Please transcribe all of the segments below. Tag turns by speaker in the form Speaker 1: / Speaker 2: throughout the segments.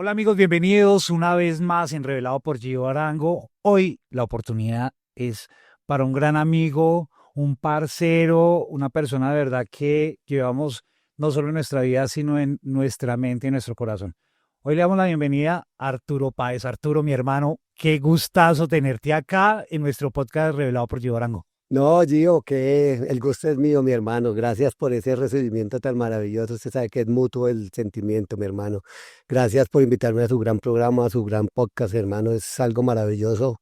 Speaker 1: Hola amigos, bienvenidos una vez más en Revelado por Gio Arango. Hoy la oportunidad es para un gran amigo, un parcero, una persona de verdad que llevamos no solo en nuestra vida, sino en nuestra mente y en nuestro corazón. Hoy le damos la bienvenida a Arturo Páez. Arturo, mi hermano, qué gustazo tenerte acá en nuestro podcast Revelado por Gio Arango.
Speaker 2: No, Gio, que el gusto es mío, mi hermano. Gracias por ese recibimiento tan maravilloso. Usted sabe que es mutuo el sentimiento, mi hermano. Gracias por invitarme a su gran programa, a su gran podcast, hermano. Es algo maravilloso,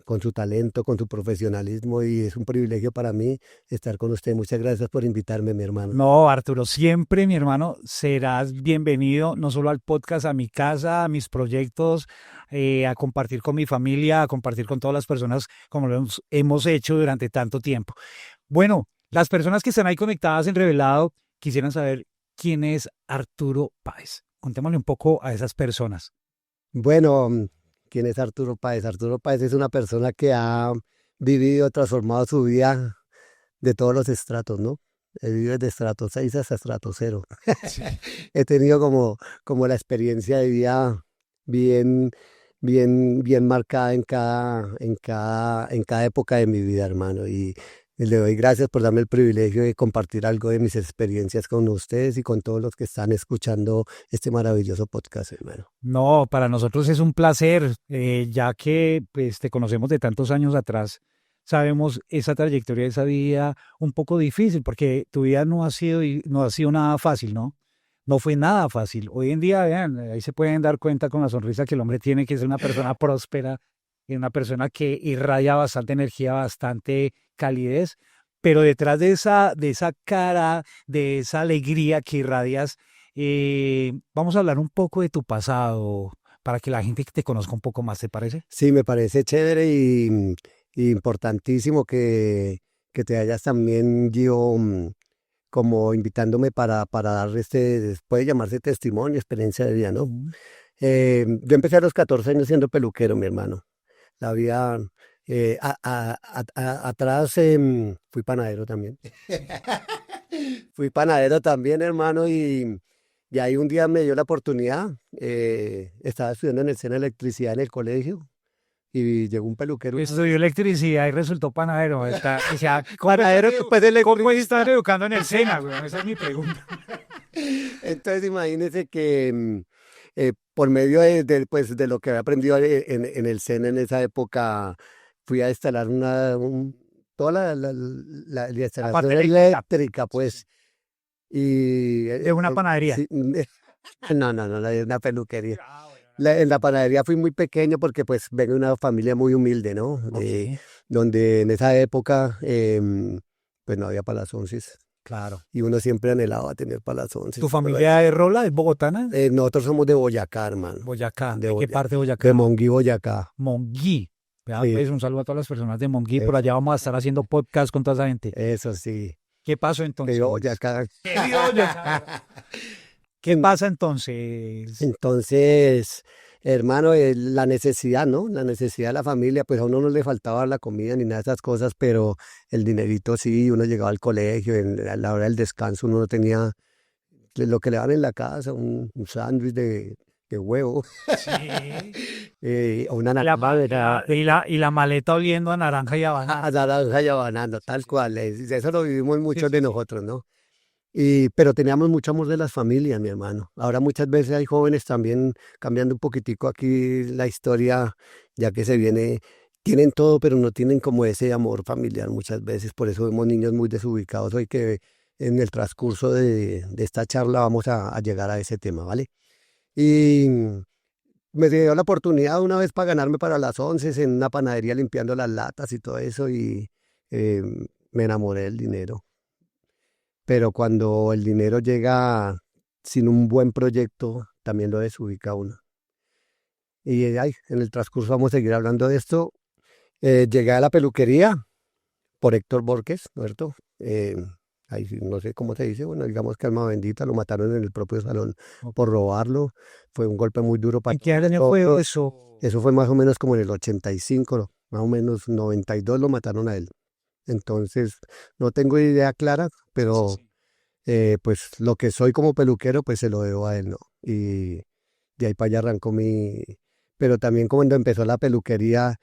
Speaker 2: con su talento, con su profesionalismo y es un privilegio para mí estar con usted. Muchas gracias por invitarme, mi hermano.
Speaker 1: No, Arturo, siempre, mi hermano, serás bienvenido no solo al podcast, a mi casa, a mis proyectos, a compartir con mi familia, a compartir con todas las personas como lo hemos hecho durante tanto tiempo. Bueno, las personas que están ahí conectadas en Revelado quisieran saber quién es Arturo Páez. Contémosle un poco a esas personas.
Speaker 2: Bueno, ¿quién es Arturo Páez? Arturo Páez es una persona que ha vivido, transformado su vida de todos los estratos, ¿no? He vivido desde estrato 6 hasta estrato 0.
Speaker 1: Sí.
Speaker 2: He tenido como la experiencia de vida bien, bien marcada en cada época de mi vida, hermano. Y le doy gracias por darme el privilegio de compartir algo de mis experiencias con ustedes y con todos los que están escuchando este maravilloso podcast, hermano.
Speaker 1: No, para nosotros es un placer, ya que pues, te conocemos de tantos años atrás. Sabemos esa trayectoria, esa vida un poco difícil, porque tu vida no ha sido nada fácil, ¿no? No fue nada fácil. Hoy en día, vean, ahí se pueden dar cuenta con la sonrisa que el hombre tiene, que es una persona próspera, y una persona que irradia bastante energía, bastante calidez, pero detrás de esa cara, de esa alegría que irradias, vamos a hablar un poco de tu pasado para que la gente te conozca un poco más, ¿te parece?
Speaker 2: Sí, me parece chévere y importantísimo que te hayas también, Gio, como invitándome para dar puede llamarse testimonio, experiencia de vida, ¿no?
Speaker 1: Ujú.
Speaker 2: Yo empecé a los 14 años siendo peluquero, mi hermano. La vida, atrás fui panadero también. Fui panadero también, hermano, y ahí un día me dio la oportunidad. Estaba estudiando en el SENA Electricidad en el colegio y llegó un peluquero una
Speaker 1: Estudió
Speaker 2: vez.
Speaker 1: electricidad y resultó panadero. O sea,
Speaker 2: Panadero después de
Speaker 1: ¿cómo
Speaker 2: electricidad.
Speaker 1: están educando en el SENA, güey? Esa es mi pregunta.
Speaker 2: Entonces imagínese que por medio pues, de lo que había aprendido en el SENA en esa época, fui a instalar toda la
Speaker 1: La
Speaker 2: instalación
Speaker 1: parte eléctrica.
Speaker 2: eléctrica,
Speaker 1: Sí, sí.
Speaker 2: pues, y
Speaker 1: De una panadería.
Speaker 2: sí, no, es una peluquería.
Speaker 1: Ah, bueno,
Speaker 2: En la panadería fui muy pequeño porque pues vengo de una familia muy humilde, ¿no?
Speaker 1: ok,
Speaker 2: Donde en esa época pues no había para las once
Speaker 1: claro.
Speaker 2: y uno siempre anhelaba tener para las once.
Speaker 1: ¿Tu familia es Rola, es bogotana?
Speaker 2: Nosotros somos de Boyacá, hermano.
Speaker 1: Boyacá.
Speaker 2: De,
Speaker 1: ¿De qué
Speaker 2: Boya-
Speaker 1: parte de
Speaker 2: de
Speaker 1: Boyacá?
Speaker 2: Monguí, Boyacá.
Speaker 1: Monguí. Vea,
Speaker 2: Sí,
Speaker 1: pues un saludo a todas las personas de Monguí. Por
Speaker 2: eso,
Speaker 1: allá vamos a estar haciendo podcast con toda esa gente.
Speaker 2: eso sí.
Speaker 1: ¿Qué pasó
Speaker 2: De
Speaker 1: entonces?
Speaker 2: Boyacá.
Speaker 1: ¿Qué vio Boyacá? ¿Qué pasa entonces?
Speaker 2: Entonces, hermano, la necesidad, ¿no? La necesidad de la familia, pues a uno no le faltaba la comida ni nada de esas cosas, pero el dinerito sí, uno llegaba al colegio, a la hora del descanso uno no tenía lo que le dan en la casa, un sándwich de huevo,
Speaker 1: Sí.
Speaker 2: o una
Speaker 1: Y la,
Speaker 2: naranja,
Speaker 1: y la maleta oliendo a naranja y a
Speaker 2: a
Speaker 1: banana.
Speaker 2: naranja y a banana,
Speaker 1: Sí,
Speaker 2: tal
Speaker 1: sí,
Speaker 2: cual. Eso lo vivimos
Speaker 1: sí,
Speaker 2: muchos
Speaker 1: sí,
Speaker 2: de
Speaker 1: sí.
Speaker 2: nosotros, ¿no? Pero teníamos mucho amor de las familias, mi hermano. Ahora muchas veces hay jóvenes también cambiando un poquitico aquí la historia, ya que se viene, tienen todo, pero no tienen como ese amor familiar muchas veces. Por eso vemos niños muy desubicados hoy que en el transcurso de esta charla vamos a llegar a ese tema, ¿vale? Y me dio la oportunidad una vez para ganarme para las 11 en una panadería limpiando las latas y todo eso y eh, me enamoré del dinero. Pero cuando el dinero llega sin un buen proyecto, también lo desubica uno. Y ay, en el transcurso vamos a seguir hablando de esto. Llegué a la peluquería por Héctor Borges, ¿cierto? Ahí sí, no sé cómo se dice, bueno, digamos que alma bendita, lo mataron en el propio salón
Speaker 1: Ok.
Speaker 2: por robarlo. Fue un golpe muy duro para
Speaker 1: ¿En qué año fue
Speaker 2: todos.
Speaker 1: eso?
Speaker 2: Eso fue más o menos como en el 85, ¿no? Más o menos 92 lo mataron a él. Entonces, no tengo idea clara,
Speaker 1: Sí,
Speaker 2: pero
Speaker 1: sí.
Speaker 2: pues lo que soy como peluquero, pues se lo debo a él, ¿no? Y De ahí para allá arrancó mi... Pero también cuando empezó la peluquería,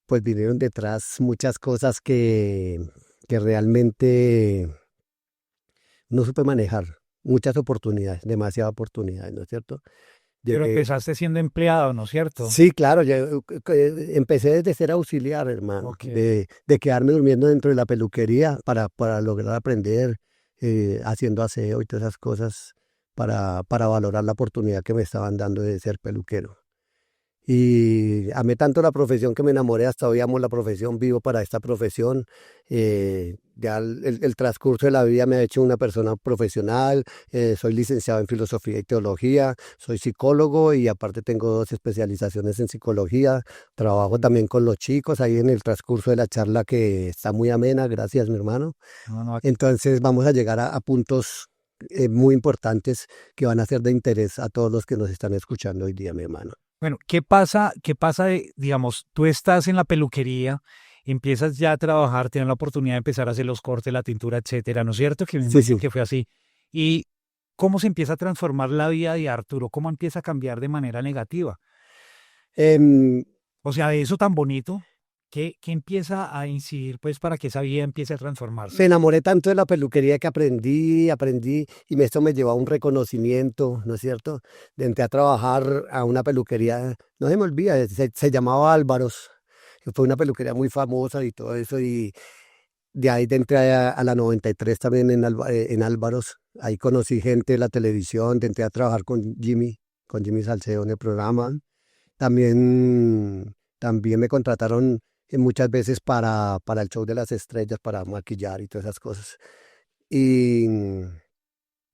Speaker 2: pues vinieron detrás muchas cosas que realmente no supe manejar. Muchas oportunidades, demasiadas oportunidades, ¿no es cierto?
Speaker 1: Pero
Speaker 2: Llegué...
Speaker 1: empezaste siendo empleado, ¿no es cierto?
Speaker 2: Sí, claro, empecé desde ser auxiliar, hermano,
Speaker 1: Ok.
Speaker 2: de quedarme durmiendo dentro de la peluquería para lograr aprender, haciendo aseo y todas esas cosas para valorar la oportunidad que me estaban dando de ser peluquero. Y amé tanto la profesión que me enamoré, hasta hoy amo la profesión, vivo para esta profesión. Ya el transcurso de la vida me ha hecho una persona profesional, soy licenciado en filosofía y teología, soy psicólogo y aparte tengo 2 especializaciones en psicología, trabajo también con los chicos ahí en el transcurso de la charla que está muy amena, gracias mi hermano.
Speaker 1: No, no,
Speaker 2: Entonces vamos a llegar a puntos muy importantes que van a ser de interés a todos los que nos están escuchando hoy día, mi hermano.
Speaker 1: bueno, ¿qué pasa digamos, tú estás en la peluquería, empiezas ya a trabajar, tienes la oportunidad de empezar a hacer los cortes, la tintura, etcétera, ¿no es cierto? Que me
Speaker 2: Sí,
Speaker 1: imagino
Speaker 2: sí.
Speaker 1: que fue así. ¿Y cómo se empieza a transformar la vida de Arturo? ¿Cómo empieza a cambiar de manera negativa?
Speaker 2: Em,
Speaker 1: O sea, de eso tan bonito, ¿qué empieza a incidir, pues, para que esa vida empiece a transformarse?
Speaker 2: Me enamoré tanto de la peluquería que aprendí, y esto me llevó a un reconocimiento, ¿no es cierto? De entré a trabajar a una peluquería, no se me olvida, se llamaba Álvaros, que fue una peluquería muy famosa y todo eso, y de ahí entré a la 93 también en Álvaros, ahí conocí gente de la televisión, entré a trabajar con Jimmy Salcedo en el programa. También me contrataron muchas veces para el show de las estrellas, para maquillar y todas esas cosas. Y,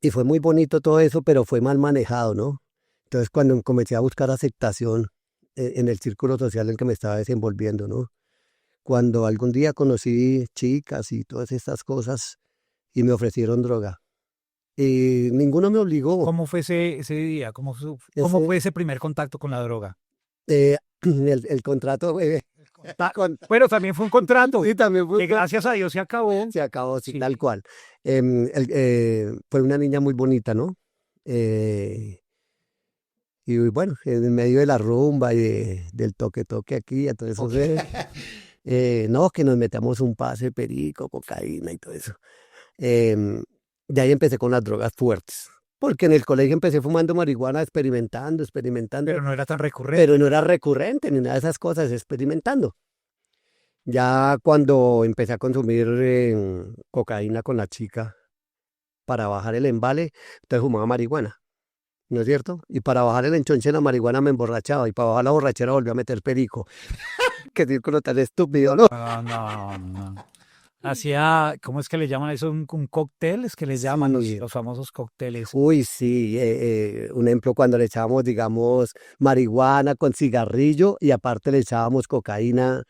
Speaker 2: y fue muy bonito todo eso, pero fue mal manejado, ¿no? Entonces cuando comencé a buscar aceptación en el círculo social en el que me estaba desenvolviendo, ¿no? Cuando algún día conocí chicas y todas estas cosas y me ofrecieron droga. Y ninguno me obligó.
Speaker 1: ¿Cómo fue ese día? ¿Cómo
Speaker 2: Ese,
Speaker 1: fue ese primer contacto con la droga?
Speaker 2: el contrato,
Speaker 1: Bueno, también fue un contrato
Speaker 2: sí, también fue
Speaker 1: que gracias a Dios se acabó.
Speaker 2: se acabó, sí,
Speaker 1: Sí.
Speaker 2: tal cual. Fue una niña muy bonita, ¿no? Eh, y bueno, en medio de la rumba y del toque aquí, entonces,
Speaker 1: Ok.
Speaker 2: no, que nos metamos un pase, perico, cocaína y todo eso. Em, de ahí empecé con las drogas fuertes, porque en el colegio empecé fumando marihuana, experimentando,
Speaker 1: Pero no era tan
Speaker 2: pero
Speaker 1: recurrente.
Speaker 2: no era recurrente ni nada de esas cosas, experimentando. Ya cuando empecé a consumir cocaína con la chica para bajar el embale, entonces fumaba marihuana, ¿no es cierto? Y para bajar el enchonche de la marihuana me emborrachaba y para bajar la borrachera volví a meter perico. Qué círculo tan estúpido, ¿no?
Speaker 1: No, no, no. Hacía, ¿cómo es que le llaman eso? Un cóctel, es que les llaman los,
Speaker 2: Sí.
Speaker 1: los famosos cócteles.
Speaker 2: Uy, sí, un ejemplo cuando le echábamos, digamos, marihuana con cigarrillo y aparte le echábamos cocaína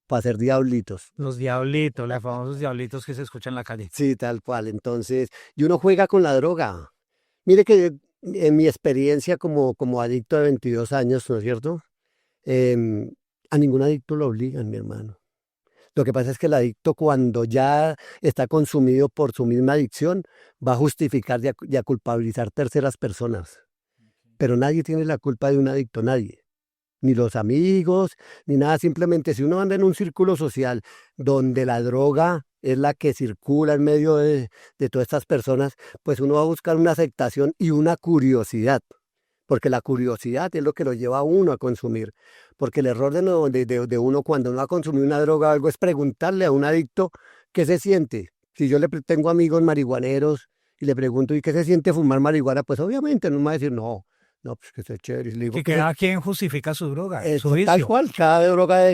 Speaker 2: para hacer diablitos.
Speaker 1: Los diablitos, los famosos diablitos que se escuchan en la calle.
Speaker 2: Sí, tal cual. Entonces, y uno juega con la droga. Mire que en mi experiencia como adicto de 22 años, ¿no es cierto? Em, a ningún adicto lo obligan, mi hermano. Lo que pasa es que el adicto cuando ya está consumido por su misma adicción, va a justificar y a culpabilizar terceras personas. Pero nadie tiene la culpa de un adicto, nadie. Ni los amigos, ni nada. Simplemente si uno anda en un círculo social donde la droga es la que circula en medio de todas estas personas, pues uno va a buscar una aceptación y una curiosidad. Porque la curiosidad es lo que lo lleva a uno a consumir. Porque el error de uno cuando uno ha consumido una droga o algo es preguntarle a un adicto qué se siente. Si yo tengo amigos marihuaneros y le pregunto, ¿y qué se siente fumar marihuana? Pues obviamente no me va a decir, no, no, pues que se chévere. Y le digo,
Speaker 1: Que cada quien justifica su droga, su
Speaker 2: tal
Speaker 1: vicio.
Speaker 2: cual, cada droga,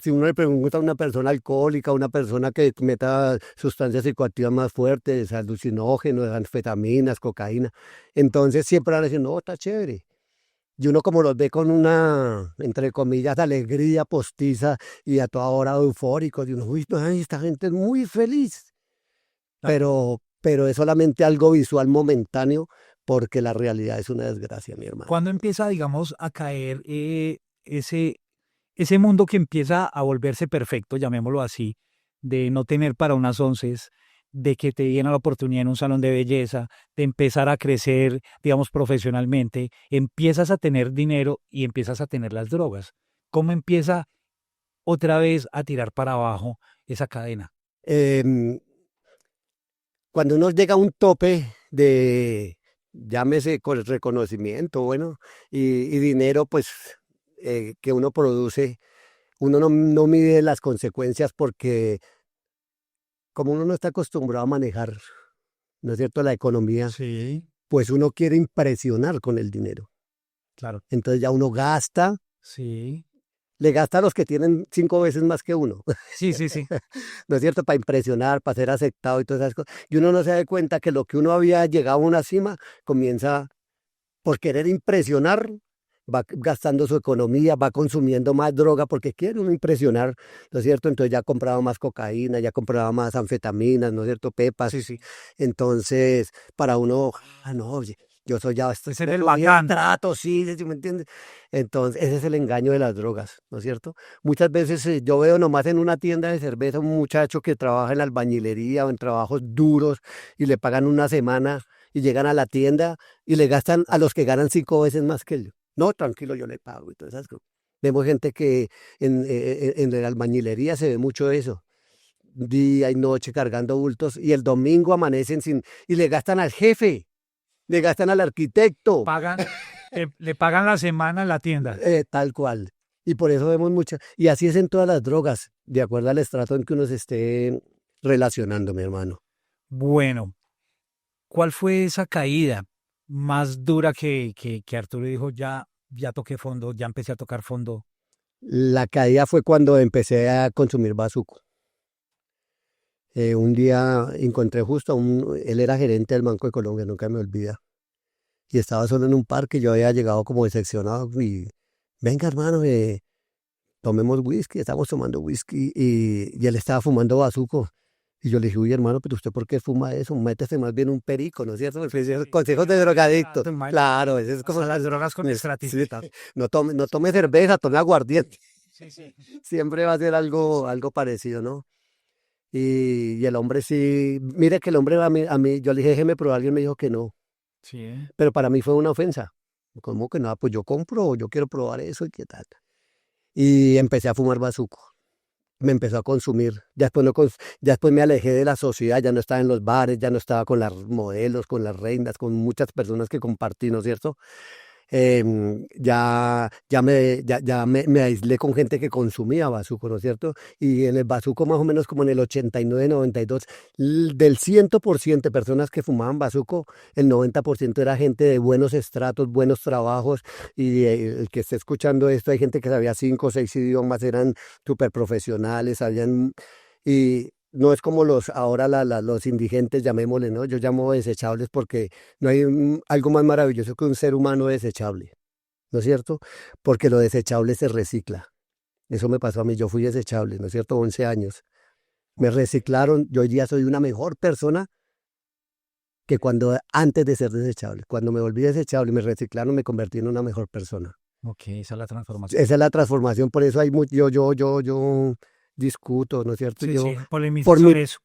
Speaker 2: si uno le pregunta a una persona alcohólica, a una persona que meta sustancias psicoactivas más fuertes, alucinógenos, anfetaminas, cocaína, entonces siempre van a decir, no, está chévere. Y uno como los ve con una, entre comillas, alegría postiza y a toda hora eufóricos, y uno, uy, no, ay, esta gente es muy feliz,
Speaker 1: Ah,
Speaker 2: pero es solamente algo visual momentáneo, porque la realidad es una desgracia, mi hermano.
Speaker 1: ¿cuándo empieza, digamos, a caer ese mundo que empieza a volverse perfecto, llamémoslo así, de no tener para unas onces, de que te dieran la oportunidad en un salón de belleza, de empezar a crecer, digamos, profesionalmente, empiezas a tener dinero y empiezas a tener las drogas. ¿Cómo empieza otra vez a tirar para abajo esa cadena?
Speaker 2: Em, Cuando uno llega a un tope de, llámese con reconocimiento, bueno, y dinero, pues, que uno produce, uno no mide las consecuencias porque como uno no está acostumbrado a manejar, ¿no es cierto?, la economía,
Speaker 1: Sí,
Speaker 2: pues uno quiere impresionar con el dinero.
Speaker 1: claro.
Speaker 2: Entonces ya uno gasta,
Speaker 1: Sí,
Speaker 2: le gasta a los que tienen 5 veces más que uno,
Speaker 1: sí, sí, sí.
Speaker 2: ¿no es cierto?, para impresionar, para ser aceptado y todas esas cosas. Y uno no se da cuenta que lo que uno había llegado a una cima comienza por querer impresionar, va gastando su economía, va consumiendo más droga porque quiere uno impresionar, ¿no es cierto? Entonces ya compraba más cocaína, ya compraba más anfetaminas, ¿no es cierto? Pepas.
Speaker 1: Sí, sí.
Speaker 2: Entonces, para uno, no, oye, yo soy ya, estoy,
Speaker 1: Ese es
Speaker 2: me
Speaker 1: el
Speaker 2: subí el
Speaker 1: bacán.
Speaker 2: trato, sí, ¿sí me entiendes? Entonces, ese es el engaño de las drogas, ¿no es cierto? Muchas veces yo veo nomás en una tienda de cerveza un muchacho que trabaja en la albañilería o en trabajos duros y le pagan una semana y llegan a la tienda y le gastan a los que ganan 5 veces más que ellos. No, tranquilo, yo le pago y todas esas cosas. Vemos gente que en la albañilería se ve mucho eso, día y noche cargando bultos y el domingo amanecen sin, y le gastan al jefe, le gastan al arquitecto,
Speaker 1: Pagan, le pagan la semana en la tienda.
Speaker 2: tal cual. Y por eso vemos muchas, y así es en todas las drogas, de acuerdo al estrato en que uno se esté relacionando, mi hermano.
Speaker 1: Bueno, ¿cuál fue esa caída más dura que Arturo dijo, ya toqué fondo, ya empecé a tocar fondo?
Speaker 2: La caída fue cuando empecé a consumir bazuco. Un día encontré justo a él era gerente del Banco de Colombia, nunca me olvida, y estaba solo en un parque, yo había llegado como decepcionado y, venga hermano, tomemos whisky, estamos tomando whisky y él estaba fumando bazuco. Y yo le dije, uy hermano, pero usted ¿por qué fuma eso? Métese más bien un perico, ¿no es cierto? Porque esos consejos de drogadictos. Claro, ese es como,
Speaker 1: Hasta las drogas con
Speaker 2: sí,
Speaker 1: estratificadas.
Speaker 2: no tome cerveza, tome aguardiente.
Speaker 1: Sí, sí.
Speaker 2: Siempre va a ser algo parecido, ¿no? Y el hombre sí, mire que el hombre yo le dije, déjeme probar, alguien me dijo que no,
Speaker 1: Sí.
Speaker 2: pero para mí fue una ofensa. ¿Cómo que no? Pues yo compro, yo quiero probar eso y qué tal. Y empecé a fumar bazuco, me empezó a consumir. Ya después me alejé de la sociedad, ya no estaba en los bares, ya no estaba con las modelos, con las reinas, con muchas personas que compartí, ¿no es cierto? Ya me aislé con gente que consumía bazuco, ¿no es cierto? Y en el bazuco más o menos como en el 89, 92, del 100% de personas que fumaban bazuco, el 90% era gente de buenos estratos, buenos trabajos, y el que esté escuchando esto, hay gente que sabía 5 o 6 idiomas, eran súper profesionales, sabían, y no es como ahora los indigentes, llamémosle, ¿no? Yo llamo desechables porque no hay algo más maravilloso que un ser humano desechable, ¿no es cierto? Porque lo desechable se recicla. Eso me pasó a mí, yo fui desechable, ¿no es cierto? 11 años. Me reciclaron, yo hoy día soy una mejor persona que cuando antes de ser desechable. Cuando me volví desechable y me reciclaron, me convertí en una mejor persona.
Speaker 1: Ok, esa es la transformación.
Speaker 2: Esa es la transformación, por eso hay mucho, yo discuto, ¿no es cierto?
Speaker 1: Sí,
Speaker 2: Yo,
Speaker 1: sí, polemizar
Speaker 2: por mi,
Speaker 1: sobre eso.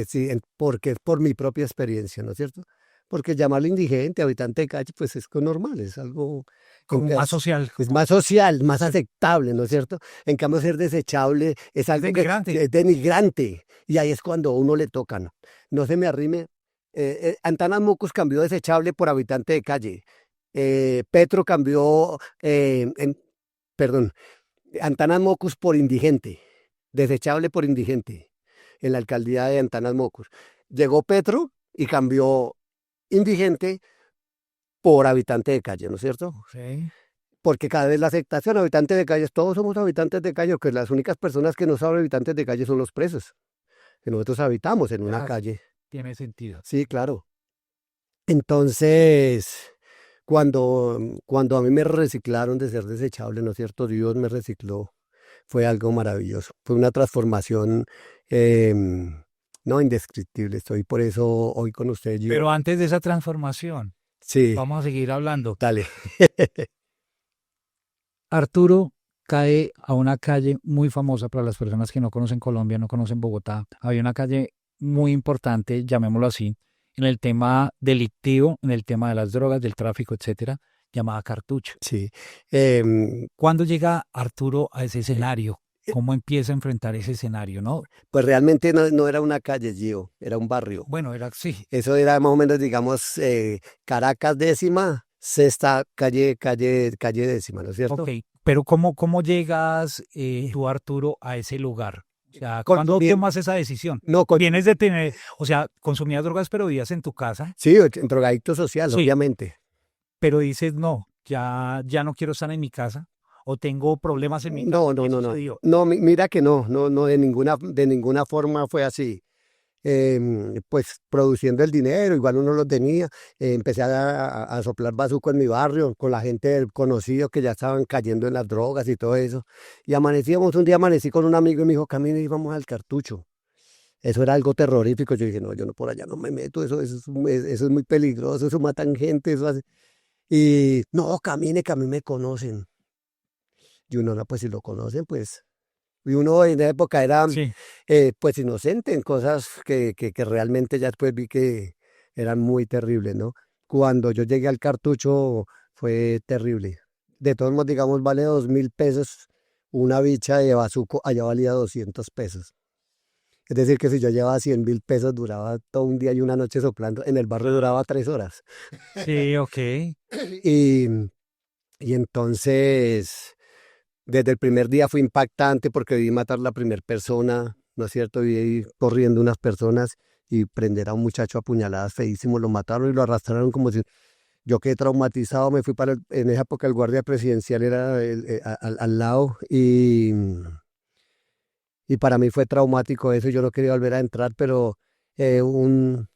Speaker 2: sí, porque es por mi propia experiencia, ¿no es cierto? Porque llamarlo indigente, habitante de calle, pues es normal, es algo,
Speaker 1: Como más social,
Speaker 2: es más social, más aceptable, ¿no es cierto? En cambio, ser desechable es
Speaker 1: es
Speaker 2: algo que
Speaker 1: denigrante.
Speaker 2: es denigrante, y ahí es cuando a uno le tocan. No se me arrime. Antanas Mocus cambió desechable por habitante de calle. Petro cambió, perdón, Antanas Mocus por indigente, desechable por indigente, en la alcaldía de Antanas Mocus. Llegó Petro y cambió indigente por habitante de calle, ¿no es cierto?
Speaker 1: Sí.
Speaker 2: Porque cada vez la aceptación, habitantes de calle, todos somos habitantes de calle, que las únicas personas que no son habitantes de calle son los presos, que nosotros habitamos en una
Speaker 1: Ya
Speaker 2: calle.
Speaker 1: tiene sentido.
Speaker 2: Sí, claro. Entonces, cuando a mí me reciclaron de ser desechable, ¿no es cierto? Dios me recicló, fue algo maravilloso, fue una transformación, no indescriptible. Estoy por eso hoy con usted,
Speaker 1: Pero
Speaker 2: Gio.
Speaker 1: antes de esa transformación,
Speaker 2: Sí,
Speaker 1: vamos a seguir hablando.
Speaker 2: dale.
Speaker 1: Arturo cae a una calle muy famosa para las personas que no conocen Colombia, no conocen Bogotá. Había una calle muy importante, llamémoslo así, en el tema delictivo, en el tema de las drogas, del tráfico, etcétera, llamada Cartucho.
Speaker 2: Sí. Em,
Speaker 1: ¿Cuándo llega Arturo a ese escenario? ¿Cómo empieza a enfrentar ese escenario, no?
Speaker 2: pues realmente no era una calle, Gio, era un barrio.
Speaker 1: Bueno, era así.
Speaker 2: Eso era más o menos, digamos, Caracas décima, sexta calle décima, ¿no es cierto?
Speaker 1: Ok, pero ¿cómo llegas tú, Arturo, a ese lugar? O sea,
Speaker 2: Con
Speaker 1: ¿cuándo
Speaker 2: mi-
Speaker 1: tomas esa decisión?
Speaker 2: no,
Speaker 1: Vienes de tener, o sea, consumías drogas, pero vivías en tu casa.
Speaker 2: sí, en drogadicto social,
Speaker 1: Sí,
Speaker 2: obviamente.
Speaker 1: pero dices, no, ya no quiero estar en mi casa o tengo problemas en mi casa.
Speaker 2: No, no,
Speaker 1: ¿Qué
Speaker 2: no, no.
Speaker 1: sucedió?
Speaker 2: No, mira que no, de ninguna forma fue así. Pues produciendo el dinero, igual uno lo tenía. Empecé a soplar bazuco en mi barrio con la gente del conocido que ya estaban cayendo en las drogas y todo eso. Y un día amanecí con un amigo y me dijo, camine y vamos al Cartucho. Eso era algo terrorífico. Yo dije, no, yo no por allá no me meto, eso es muy peligroso, eso matan gente, eso hace. Y no, camine, que a mí me conocen. Y uno, no, pues si lo conocen, pues. Y uno en esa época era
Speaker 1: Sí,
Speaker 2: pues inocente en cosas que realmente ya después vi que eran muy terribles, ¿no? Cuando yo llegué al Cartucho fue terrible. De todos modos, digamos, vale 2.000 pesos una bicha de bazuco, allá valía 200 pesos. Es decir, que si yo llevaba 100.000 pesos, duraba todo un día y una noche soplando. En el barrio duraba 3 horas.
Speaker 1: sí, ok.
Speaker 2: Y, y entonces, desde el primer día fue impactante porque vi matar la primera persona, ¿no es cierto? Vi ir corriendo unas personas y prender a un muchacho a puñaladas feísimo. Lo mataron y lo arrastraron como si... Yo quedé traumatizado, me fui en esa época el guardia presidencial era al lado y para mí fue traumático eso. Yo no quería volver a entrar, pero un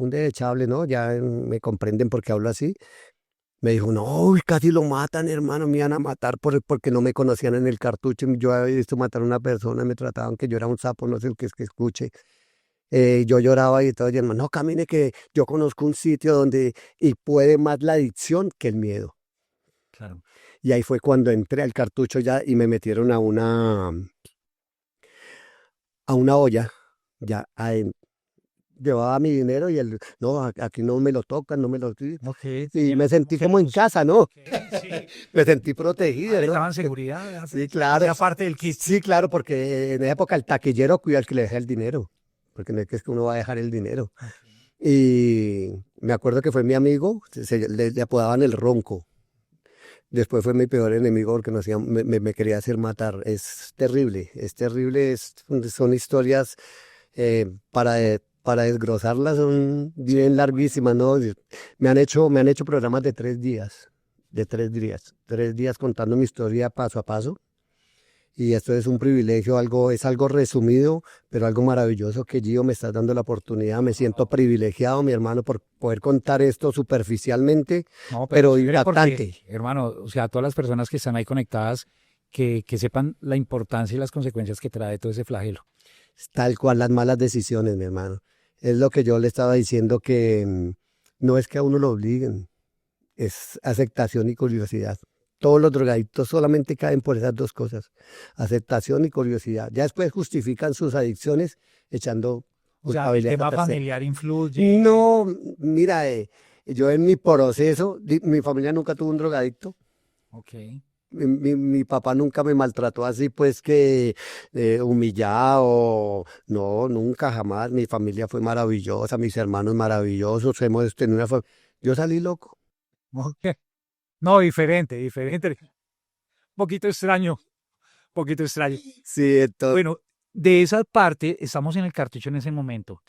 Speaker 2: derechable, ¿no? Ya me comprenden por qué hablo así. Me dijo, no, uy, casi lo matan, hermano, me iban a matar porque no me conocían en el Cartucho. Yo había visto matar a una persona, me trataban que yo era un sapo, no sé el que es que escuche. Yo lloraba y todo, y hermano, no, camine que yo conozco un sitio donde y puede más la adicción que el miedo.
Speaker 1: Claro.
Speaker 2: Y ahí fue cuando entré al Cartucho ya y me metieron a una olla, ya llevaba mi dinero y no, aquí no me lo tocan, no me lo...
Speaker 1: Ok,
Speaker 2: Y
Speaker 1: tenían
Speaker 2: me
Speaker 1: como
Speaker 2: sentí como en
Speaker 1: celos.
Speaker 2: casa, ¿no?
Speaker 1: Ok, sí.
Speaker 2: Me sentí protegido,
Speaker 1: Le
Speaker 2: ¿no?
Speaker 1: daban seguridad,
Speaker 2: Sí, claro.
Speaker 1: hacía parte del kit.
Speaker 2: Sí, claro, porque en esa época el taquillero cuida al que le deja el dinero, porque no es que uno va a dejar el dinero.
Speaker 1: Ok.
Speaker 2: Y me acuerdo que fue mi amigo, le apodaban el Ronco. Después fue mi peor enemigo porque me quería hacer matar. Es terrible, son historias para desglosarlas, son bien larguísimas, ¿no? Me han hecho programas de 3 días contando mi historia paso a paso. Y esto es un privilegio, es algo resumido, pero algo maravilloso que Gio me está dando la oportunidad. Me siento privilegiado, mi hermano, por poder contar esto superficialmente,
Speaker 1: No, pero
Speaker 2: pero
Speaker 1: chévere porque,
Speaker 2: impactante.
Speaker 1: hermano, o sea, todas las personas que están ahí conectadas, que sepan la importancia y las consecuencias que trae todo ese flagelo.
Speaker 2: Tal cual las malas decisiones, mi hermano. Es lo que yo le estaba diciendo que no es que a uno lo obliguen, es aceptación y curiosidad. Todos los drogadictos solamente caen por esas dos cosas, aceptación y curiosidad. Ya después justifican sus adicciones echando
Speaker 1: O sea, el
Speaker 2: culpabilidad a
Speaker 1: tema
Speaker 2: terceros.
Speaker 1: familiar influye.
Speaker 2: No, mira, yo en mi proceso, mi familia nunca tuvo un drogadicto.
Speaker 1: Ok.
Speaker 2: Mi papá nunca me maltrató así, pues que humillado. No, nunca, jamás. Mi familia fue maravillosa, mis hermanos maravillosos. Hemos tenido Yo salí loco.
Speaker 1: Ok. No, diferente, diferente. Poquito extraño, poquito extraño.
Speaker 2: Sí, entonces.
Speaker 1: Bueno, de esa parte, estamos en el cartucho en ese momento.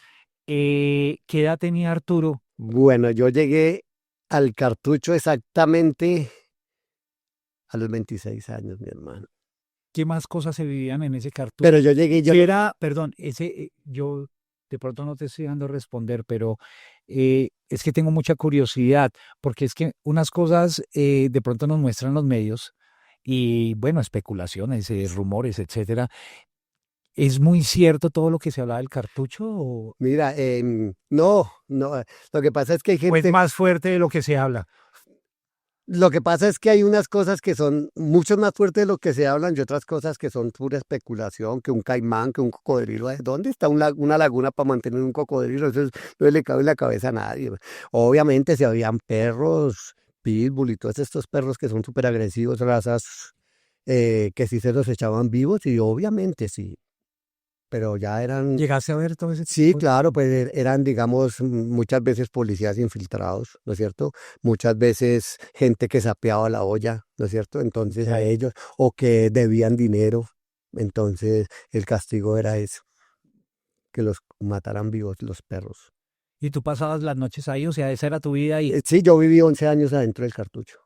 Speaker 1: ¿Qué edad tenía Arturo?
Speaker 2: Bueno, yo llegué al Cartucho exactamente a los 26 años, mi hermano.
Speaker 1: ¿Qué más cosas se vivían en ese cartucho?
Speaker 2: Pero yo llegué, yo
Speaker 1: ¿Qué era, perdón, yo de pronto no te estoy dando a responder, pero es que tengo mucha curiosidad, porque es que unas cosas de pronto nos muestran los medios y bueno, especulaciones, rumores, etcétera. ¿Es muy cierto todo lo que se hablaba del cartucho
Speaker 2: mira, no, no, lo que pasa es que hay
Speaker 1: o es
Speaker 2: gente.
Speaker 1: más fuerte de lo que se habla?
Speaker 2: Lo que pasa es que hay unas cosas que son mucho más fuertes de lo que se hablan y otras cosas que son pura especulación, que un caimán, que un cocodrilo. ¿Dónde está una laguna para mantener un cocodrilo? No le cabe en la cabeza a nadie. Obviamente si habían perros, pitbull y todos estos perros que son súper agresivos, razas que sí se los echaban vivos y obviamente sí, pero ya eran.
Speaker 1: ¿Llegaste a ver todo ese
Speaker 2: Sí,
Speaker 1: tipo de
Speaker 2: claro, pues eran, digamos, muchas veces policías infiltrados, ¿no es cierto? Muchas veces gente que sapeaba la olla, ¿no es cierto? Entonces a
Speaker 1: Ok.
Speaker 2: ellos, o que debían dinero, entonces el castigo era eso, que los mataran vivos los perros.
Speaker 1: ¿Y tú pasabas las noches ahí? O sea, esa era tu vida ahí.
Speaker 2: Sí, yo viví 11 años adentro del cartucho.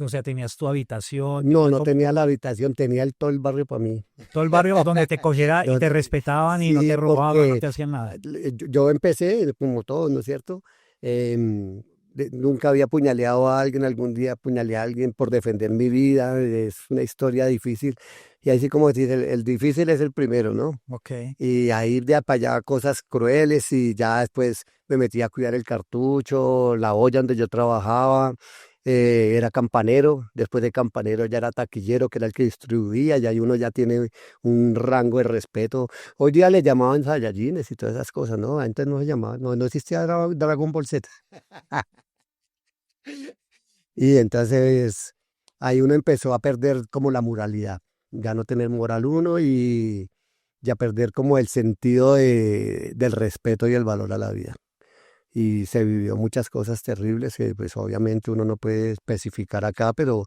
Speaker 1: O sea, tenías tu habitación,
Speaker 2: No,
Speaker 1: tenías
Speaker 2: no
Speaker 1: como
Speaker 2: tenía la habitación, tenía todo el barrio para mí.
Speaker 1: todo el barrio donde te cogiera y te
Speaker 2: Donde-
Speaker 1: respetaban y no te
Speaker 2: Sí,
Speaker 1: robaban, no
Speaker 2: porque
Speaker 1: te hacían nada.
Speaker 2: yo empecé como todos, ¿no es cierto? Em, Nunca había apuñaleado a alguien, algún día apuñalé a alguien por defender mi vida, es una historia difícil. Y así como decir, el difícil es el primero, ¿no?
Speaker 1: Ok.
Speaker 2: Y ahí de para allá cosas crueles y ya después me metí a cuidar el cartucho, la olla donde yo trabajaba, era campanero, después de campanero ya era taquillero, que era el que distribuía, y ahí uno ya tiene un rango de respeto. Hoy día le llamaban Saiyajines y todas esas cosas, ¿no? Antes no se llamaba, no existía Dragon Ball Z. Y entonces ahí uno empezó a perder como la moralidad, ya no tener moral uno y a perder como el sentido del respeto y el valor a la vida. Y se vivió muchas cosas terribles que pues obviamente uno no puede especificar acá, pero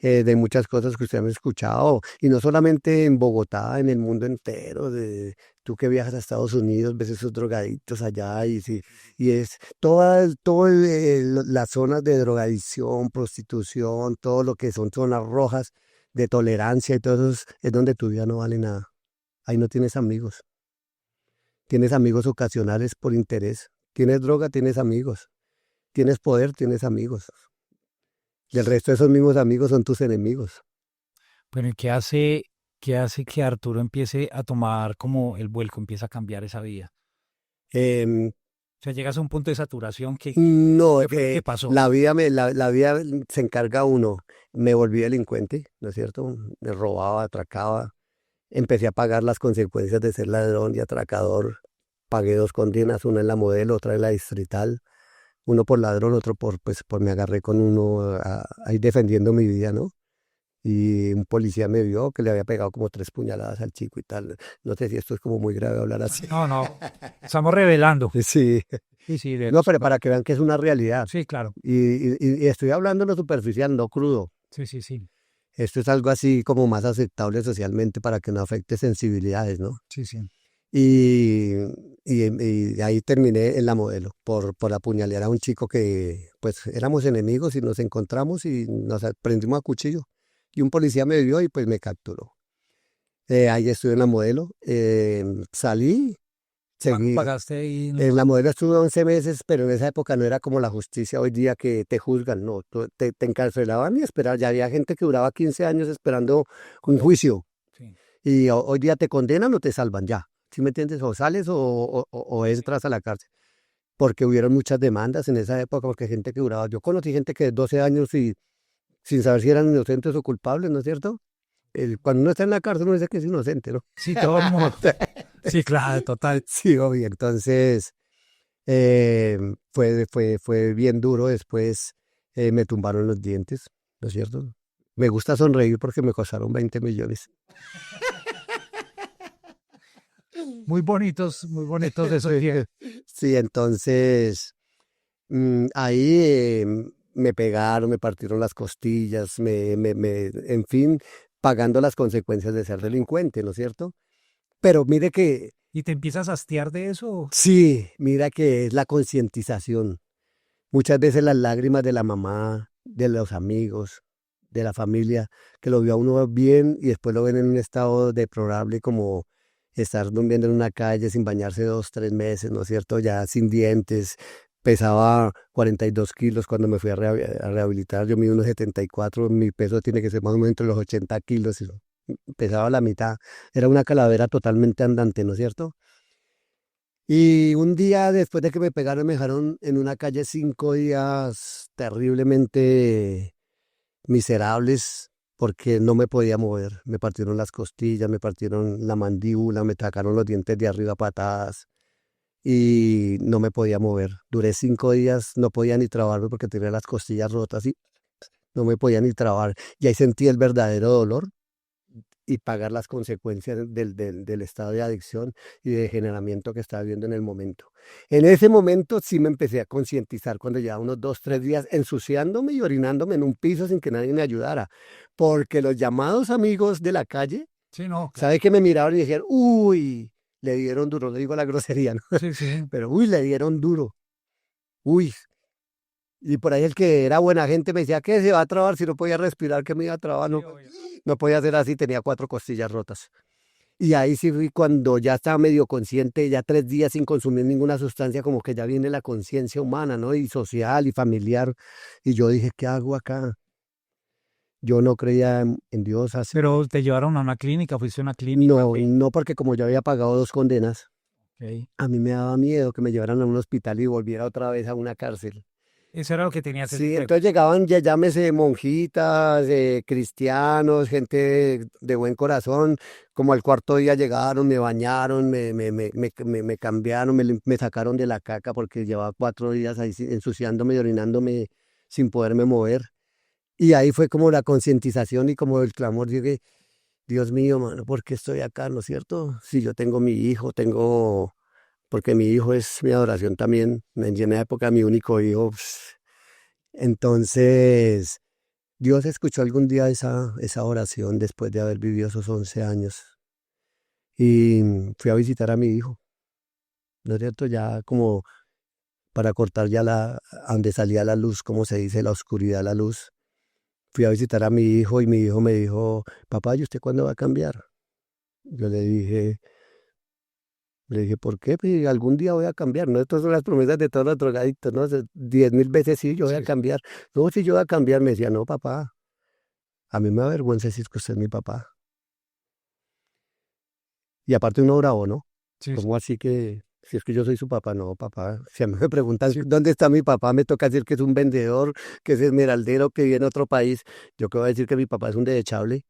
Speaker 2: de muchas cosas que usted ha escuchado, y no solamente en Bogotá, en el mundo entero, tú que viajas a Estados Unidos, ves esos drogadictos allá y, sí, y es todas las zonas de drogadicción, prostitución, todo lo que son zonas rojas de tolerancia y todo eso es donde tu vida no vale nada. Ahí no tienes amigos. Tienes amigos ocasionales por interés. Tienes droga, tienes amigos. Tienes poder, tienes amigos. Del resto de esos mismos amigos son tus enemigos.
Speaker 1: Pero ¿y qué hace que Arturo empiece a tomar como el vuelco, empieza a cambiar esa vida?
Speaker 2: Em,
Speaker 1: O sea, llegas a un punto de saturación
Speaker 2: no,
Speaker 1: ¿qué fue lo que pasó?
Speaker 2: la vida se encarga uno. Me volví delincuente, ¿no es cierto? Me robaba, atracaba. Empecé a pagar las consecuencias de ser ladrón y atracador. Pagué 2 condenas, una en la Modelo, otra en la Distrital. Uno por ladrón, otro por me agarré con uno ahí defendiendo mi vida, ¿no? Y un policía me vio que le había pegado como 3 puñaladas al chico y tal. No sé si esto es como muy grave hablar así.
Speaker 1: No, no, estamos revelando.
Speaker 2: Sí,
Speaker 1: Sí, sí,
Speaker 2: no, pero para que vean que es una realidad.
Speaker 1: sí, claro.
Speaker 2: Y estoy hablando en lo superficial, no crudo.
Speaker 1: Sí, sí, sí,
Speaker 2: Esto es algo así como más aceptable socialmente para que no afecte sensibilidades, ¿no?
Speaker 1: sí, sí.
Speaker 2: Y, y ahí terminé en la Modelo por apuñalear a un chico que pues éramos enemigos y nos encontramos y nos prendimos a cuchillo. Y un policía me vio y pues me capturó. Ahí estuve en la Modelo, salí,
Speaker 1: ¿Cuánto
Speaker 2: seguí.
Speaker 1: pagaste ahí en la
Speaker 2: En la
Speaker 1: modelo?
Speaker 2: Modelo estuve 11 meses, pero en esa época no era como la justicia hoy día que te juzgan, no, te encarcelaban y esperar. Ya había gente que duraba 15 años esperando un
Speaker 1: Condena.
Speaker 2: juicio
Speaker 1: Sí.
Speaker 2: y hoy día te condenan o te salvan ya. ¿Sí me entiendes? O sales o
Speaker 1: Sí, sí.
Speaker 2: entras a la cárcel. Porque hubieron muchas demandas en esa época, porque gente que duraba, yo conocí gente que de 12 años y sin saber si eran inocentes o culpables, ¿no es cierto? Cuando uno está en la cárcel uno dice que es inocente, ¿no?
Speaker 1: Sí, todo el mundo. Sí, claro, total.
Speaker 2: Sí, obvio. Entonces, fue bien duro. Después me tumbaron los dientes, ¿no es cierto? Me gusta sonreír porque me costaron 20 millones.
Speaker 1: Muy bonitos esos días.
Speaker 2: Sí, entonces ahí me pegaron, me partieron las costillas, en fin, pagando las consecuencias de ser delincuente, ¿no es cierto? Pero mire que,
Speaker 1: ¿Y te empiezas a hastiar de eso?
Speaker 2: sí, mira que es la concientización. Muchas veces las lágrimas de la mamá, de los amigos, de la familia, que lo vio a uno bien y después lo ven en un estado deplorable como estar durmiendo en una calle sin bañarse 2, 3 meses, ¿no es cierto? Ya sin dientes. Pesaba 42 kilos cuando me fui a rehabilitar. Yo mido unos 74, mi peso tiene que ser más o menos entre los 80 kilos. Pesaba la mitad. Era una calavera totalmente andante, ¿no es cierto? Y un día después de que me pegaron, me dejaron en una calle 5 días terriblemente. miserables porque no me podía mover. Me partieron las costillas, me partieron la mandíbula, me sacaron los dientes de arriba a patadas y no me podía mover. Duré 5 días, no podía ni trabarme porque tenía las costillas rotas y no me podía ni trabar. Y ahí sentí el verdadero dolor y pagar las consecuencias del estado de adicción y de degeneramiento que estaba viviendo en el momento. En ese momento sí me empecé a concientizar cuando llevaba unos 2, 3 días ensuciándome y orinándome en un piso sin que nadie me ayudara, porque los llamados amigos de la calle,
Speaker 1: Sí, no, claro.
Speaker 2: ¿sabe que me miraron y dijeron, uy, le dieron duro, no digo la grosería, ¿no?
Speaker 1: Sí, sí.
Speaker 2: Pero uy, le dieron duro, uy. Y por ahí el que era buena gente me decía, ¿qué se va a trabar si no podía respirar? ¿Qué me iba a trabar? No, no podía hacer así, tenía 4 costillas rotas. Y ahí sí fui cuando ya estaba medio consciente, ya 3 días sin consumir ninguna sustancia, como que ya viene la conciencia humana, ¿no? Y social y familiar. Y yo dije, ¿qué hago acá? Yo no creía en Dios así.
Speaker 1: Pero te llevaron a una clínica, fuiste a una clínica.
Speaker 2: No, no, porque como yo había pagado 2 condenas,
Speaker 1: Ok.
Speaker 2: a mí me daba miedo que me llevaran a un hospital y volviera otra vez a una cárcel.
Speaker 1: Eso era lo que tenías ese
Speaker 2: Sí,
Speaker 1: prejuicio.
Speaker 2: entonces llegaban, ya llámese monjitas, cristianos, gente de buen corazón, como al cuarto día llegaron, me bañaron, me cambiaron, me sacaron de la caca porque llevaba 4 días ahí ensuciándome y orinándome sin poderme mover. Y ahí fue como la concientización y como el clamor, dije, Dios mío, mano, ¿por qué estoy acá, no es cierto? Si yo tengo mi hijo, porque mi hijo es mi adoración también, en la época mi único hijo. Entonces, Dios escuchó algún día esa oración después de haber vivido esos 11 años y fui a visitar a mi hijo, ¿no es cierto? Ya como para cortar ya a donde salía la luz, como se dice, la oscuridad, la luz. Fui a visitar a mi hijo y mi hijo me dijo, papá, ¿y usted cuándo va a cambiar? Yo le dije, ¿por qué? Pues algún día voy a cambiar, ¿no? Estas son las promesas de todos los drogadictos, ¿no? 10.000 veces sí, yo voy a cambiar. No, si yo voy a cambiar, me decía, no, papá, a mí me avergüenza decir que usted es mi papá. Y aparte uno bravo, ¿no?
Speaker 1: Sí,
Speaker 2: ¿Cómo así que, si es que yo soy su papá? No, papá. Si a mí me preguntan
Speaker 1: sí.
Speaker 2: dónde está mi papá, me toca decir que es un vendedor, que es esmeraldero, que vive en otro país. Yo que voy a decir que mi papá es un desechable,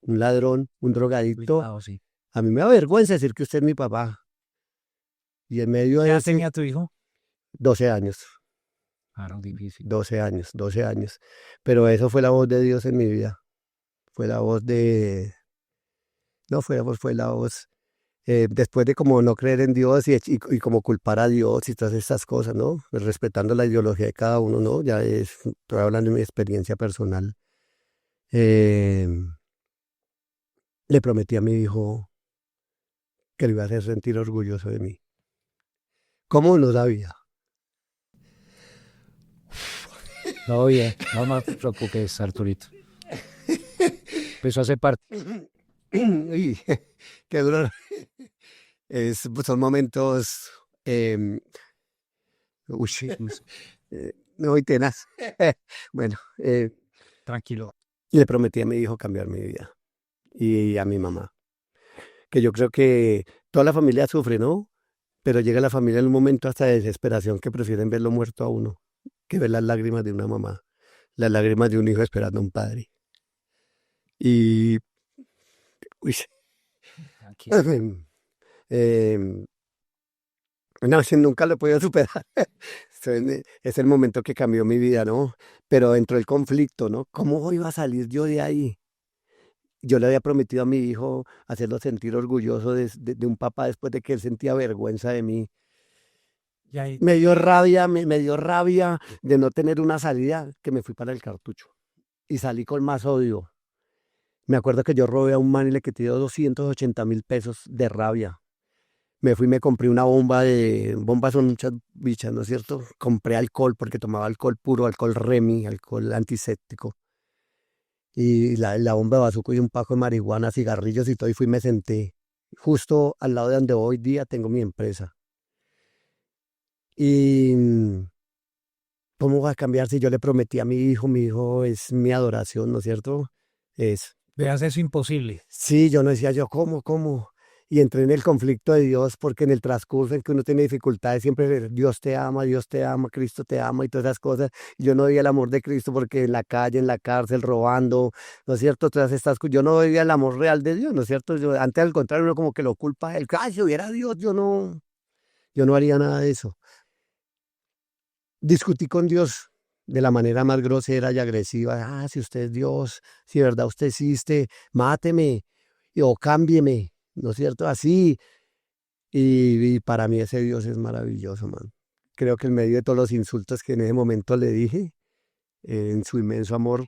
Speaker 2: un ladrón, un drogadicto.
Speaker 1: Cuidado, sí.
Speaker 2: A mí me avergüenza decir que usted es mi papá. Y en medio
Speaker 1: ¿Qué
Speaker 2: de
Speaker 1: edad
Speaker 2: ese,
Speaker 1: tenía tu hijo?
Speaker 2: 12 años,
Speaker 1: Claro, difícil.
Speaker 2: 12 años, 12 años. Pero eso fue la voz de Dios en mi vida. Fue la voz no fue la voz, fue la voz después de como no creer en Dios y como culpar a Dios y todas estas cosas, ¿no? Pues respetando la ideología de cada uno, ¿no? Estoy hablando de mi experiencia personal. eh, Le prometí a mi hijo que le iba a hacer sentir orgulloso de mí. ¿Cómo no sabía?
Speaker 1: Todo bien, no te preocupes, Arturito. Eso hace parte.
Speaker 2: Uy, qué duro. Son momentos, uy, muy tenaz. Bueno,
Speaker 1: Tranquilo.
Speaker 2: le prometí a mi hijo cambiar mi vida y a mi mamá. Que yo creo que toda la familia sufre, ¿no? Pero llega la familia en un momento hasta de desesperación que prefieren verlo muerto a uno que ver las lágrimas de una mamá, las lágrimas de un hijo esperando a un padre. Y, uy,
Speaker 1: Tranquilo.
Speaker 2: em, no, nunca lo he podido superar. Es el momento que cambió mi vida, ¿no? Pero entró el conflicto, ¿no? ¿Cómo iba a salir yo de ahí? Yo le había prometido a mi hijo hacerlo sentir orgulloso de un papá después de que él sentía vergüenza de mí.
Speaker 1: Y ahí,
Speaker 2: Me dio rabia, me dio rabia de no tener una salida, que me fui para el cartucho y salí con más odio. Me acuerdo que yo robé a un man y le quité 280.000 pesos de rabia. Me fui y me compré una bombas son muchas bichas, ¿no es cierto? Compré alcohol porque tomaba alcohol puro, alcohol Remy, alcohol antiséptico. Y la bomba de bazuco y un paco de marihuana, cigarrillos y todo, y fui y me senté. Justo al lado de donde hoy día tengo mi empresa. Y ¿cómo va a cambiar si yo le prometí a mi hijo es mi adoración, ¿no es cierto? Es,
Speaker 1: veas eso imposible.
Speaker 2: sí, yo no decía yo, ¿cómo? y entré en el conflicto de Dios porque en el transcurso en que uno tiene dificultades siempre Dios te ama, Cristo te ama y todas esas cosas. Yo no veía el amor de Cristo porque en la calle, en la cárcel, robando, ¿no es cierto? Todas estas cosas, yo no veía el amor real de Dios, ¿no es cierto? Yo, antes al contrario, uno como que lo culpa a él. Ay, si hubiera Dios, yo no haría nada de eso. Discutí con Dios de la manera más grosera y agresiva. Ah, si usted es Dios, si de verdad usted existe, máteme o cámbieme, ¿no es cierto? Así. Y para mí ese Dios es maravilloso, man. Creo que en medio de todos los insultos que en ese momento le dije, en su inmenso amor,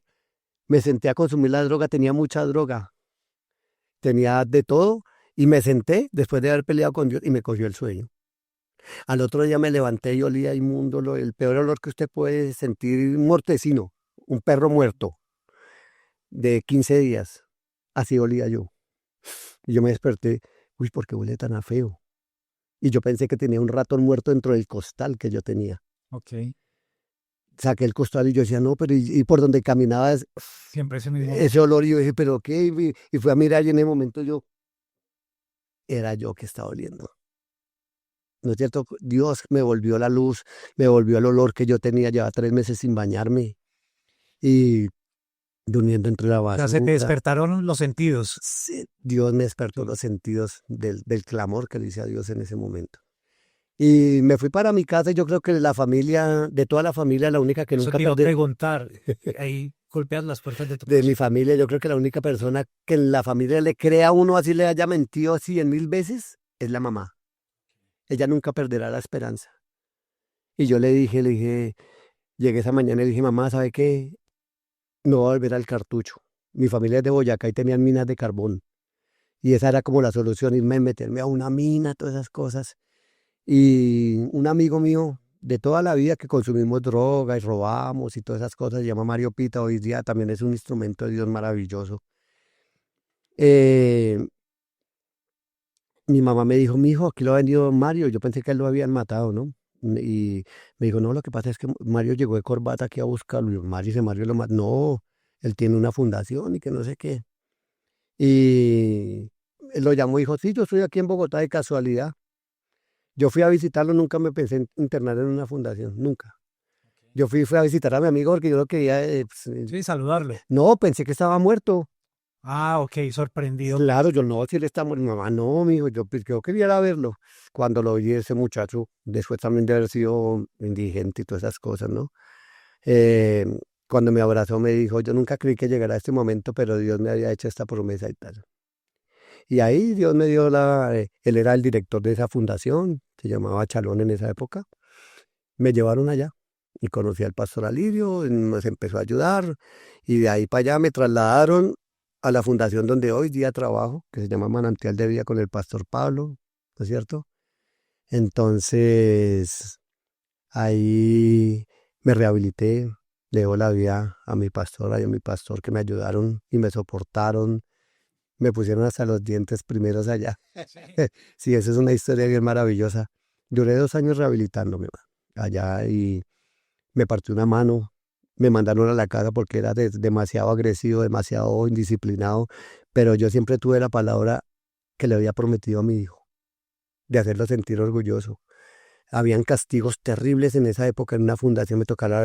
Speaker 2: me senté a consumir la droga, tenía mucha droga, tenía de todo, y me senté después de haber peleado con Dios y me cogió el sueño. Al otro día me levanté y olía inmundo, el peor olor que usted puede sentir, un mortecino, un perro muerto de 15 días. Así olía yo. Y yo me desperté, uy, ¿por qué huele tan a feo? Y yo pensé que tenía un ratón muerto dentro del costal que yo tenía.
Speaker 1: Ok.
Speaker 2: Saqué el costal y yo decía, no, pero y por donde caminaba
Speaker 1: Siempre ese mismo olor.
Speaker 2: ese olor, y yo dije, ¿pero qué? Y fui a mirar y en ese momento era yo que estaba oliendo. ¿No es cierto? Dios me volvió la luz, me volvió el olor que yo tenía, llevaba 3 meses sin bañarme y durmiendo entre la
Speaker 1: O sea, se te
Speaker 2: basura.
Speaker 1: despertaron los sentidos.
Speaker 2: Sí, Dios me despertó
Speaker 1: Sí.
Speaker 2: los sentidos del clamor que le hice a Dios en ese momento. Y me fui para mi casa y yo creo que la familia, de toda la familia, la única que
Speaker 1: Eso
Speaker 2: nunca
Speaker 1: te iba a
Speaker 2: perdí,
Speaker 1: preguntar. Ahí golpeas las puertas de tu
Speaker 2: de
Speaker 1: casa.
Speaker 2: mi familia, yo creo que la única persona que en la familia le crea a uno así le haya mentido 100.000 veces es la mamá. Ella nunca perderá la esperanza. Y yo le dije, llegué esa mañana y le dije, mamá, ¿sabe qué? No voy a volver al cartucho. Mi familia es de Boyacá y tenían minas de carbón. Y esa era como la solución, irme a meterme a una mina, todas esas cosas. Y un amigo mío de toda la vida que consumimos droga y robamos y todas esas cosas, se llama Mario Pita, hoy día también es un instrumento de Dios maravilloso. Eh, Mi mamá me dijo, mijo, aquí lo ha venido Mario. Yo pensé que él lo habían matado, ¿no? Y me dijo, no, lo que pasa es que Mario llegó de corbata aquí a buscarlo. Y yo, Mario, dice, Mario lo mató. No, él tiene una fundación y que no sé qué. Y él lo llamó y dijo, sí, yo estoy aquí en Bogotá de casualidad. Yo fui a visitarlo, nunca me pensé en internar en una fundación, nunca. Yo fui a visitar a mi amigo porque yo lo quería, pues,
Speaker 1: Sí, saludarlo.
Speaker 2: no, pensé que estaba muerto.
Speaker 1: Ah, ok, sorprendido.
Speaker 2: Claro, yo no, si él está muerto, mi mamá no, mi hijo, yo, pues, yo quería ir a verlo. Cuando lo vi ese muchacho, después también de haber sido indigente y todas esas cosas, ¿no? Eh, Cuando me abrazó me dijo, yo nunca creí que llegara a este momento, pero Dios me había hecho esta promesa y tal. Y ahí Dios me dio él era el director de esa fundación, se llamaba Chalón en esa época. Me llevaron allá y conocí al pastor Alirio, y nos empezó a ayudar y de ahí para allá me trasladaron a la fundación donde hoy día trabajo, que se llama Manantial de Vida con el pastor Pablo, ¿no es cierto? Entonces ahí me rehabilité, le debo la vida a mi pastora y a mi pastor que me ayudaron y me soportaron, me pusieron hasta los dientes primeros allá. Sí, esa es una historia bien maravillosa. Duré 2 años rehabilitándome allá y me partió una mano, me mandaron a la casa porque era demasiado agresivo, demasiado indisciplinado, pero yo siempre tuve la palabra que le había prometido a mi hijo, de hacerlo sentir orgulloso. Habían castigos terribles en esa época en una fundación, me tocaba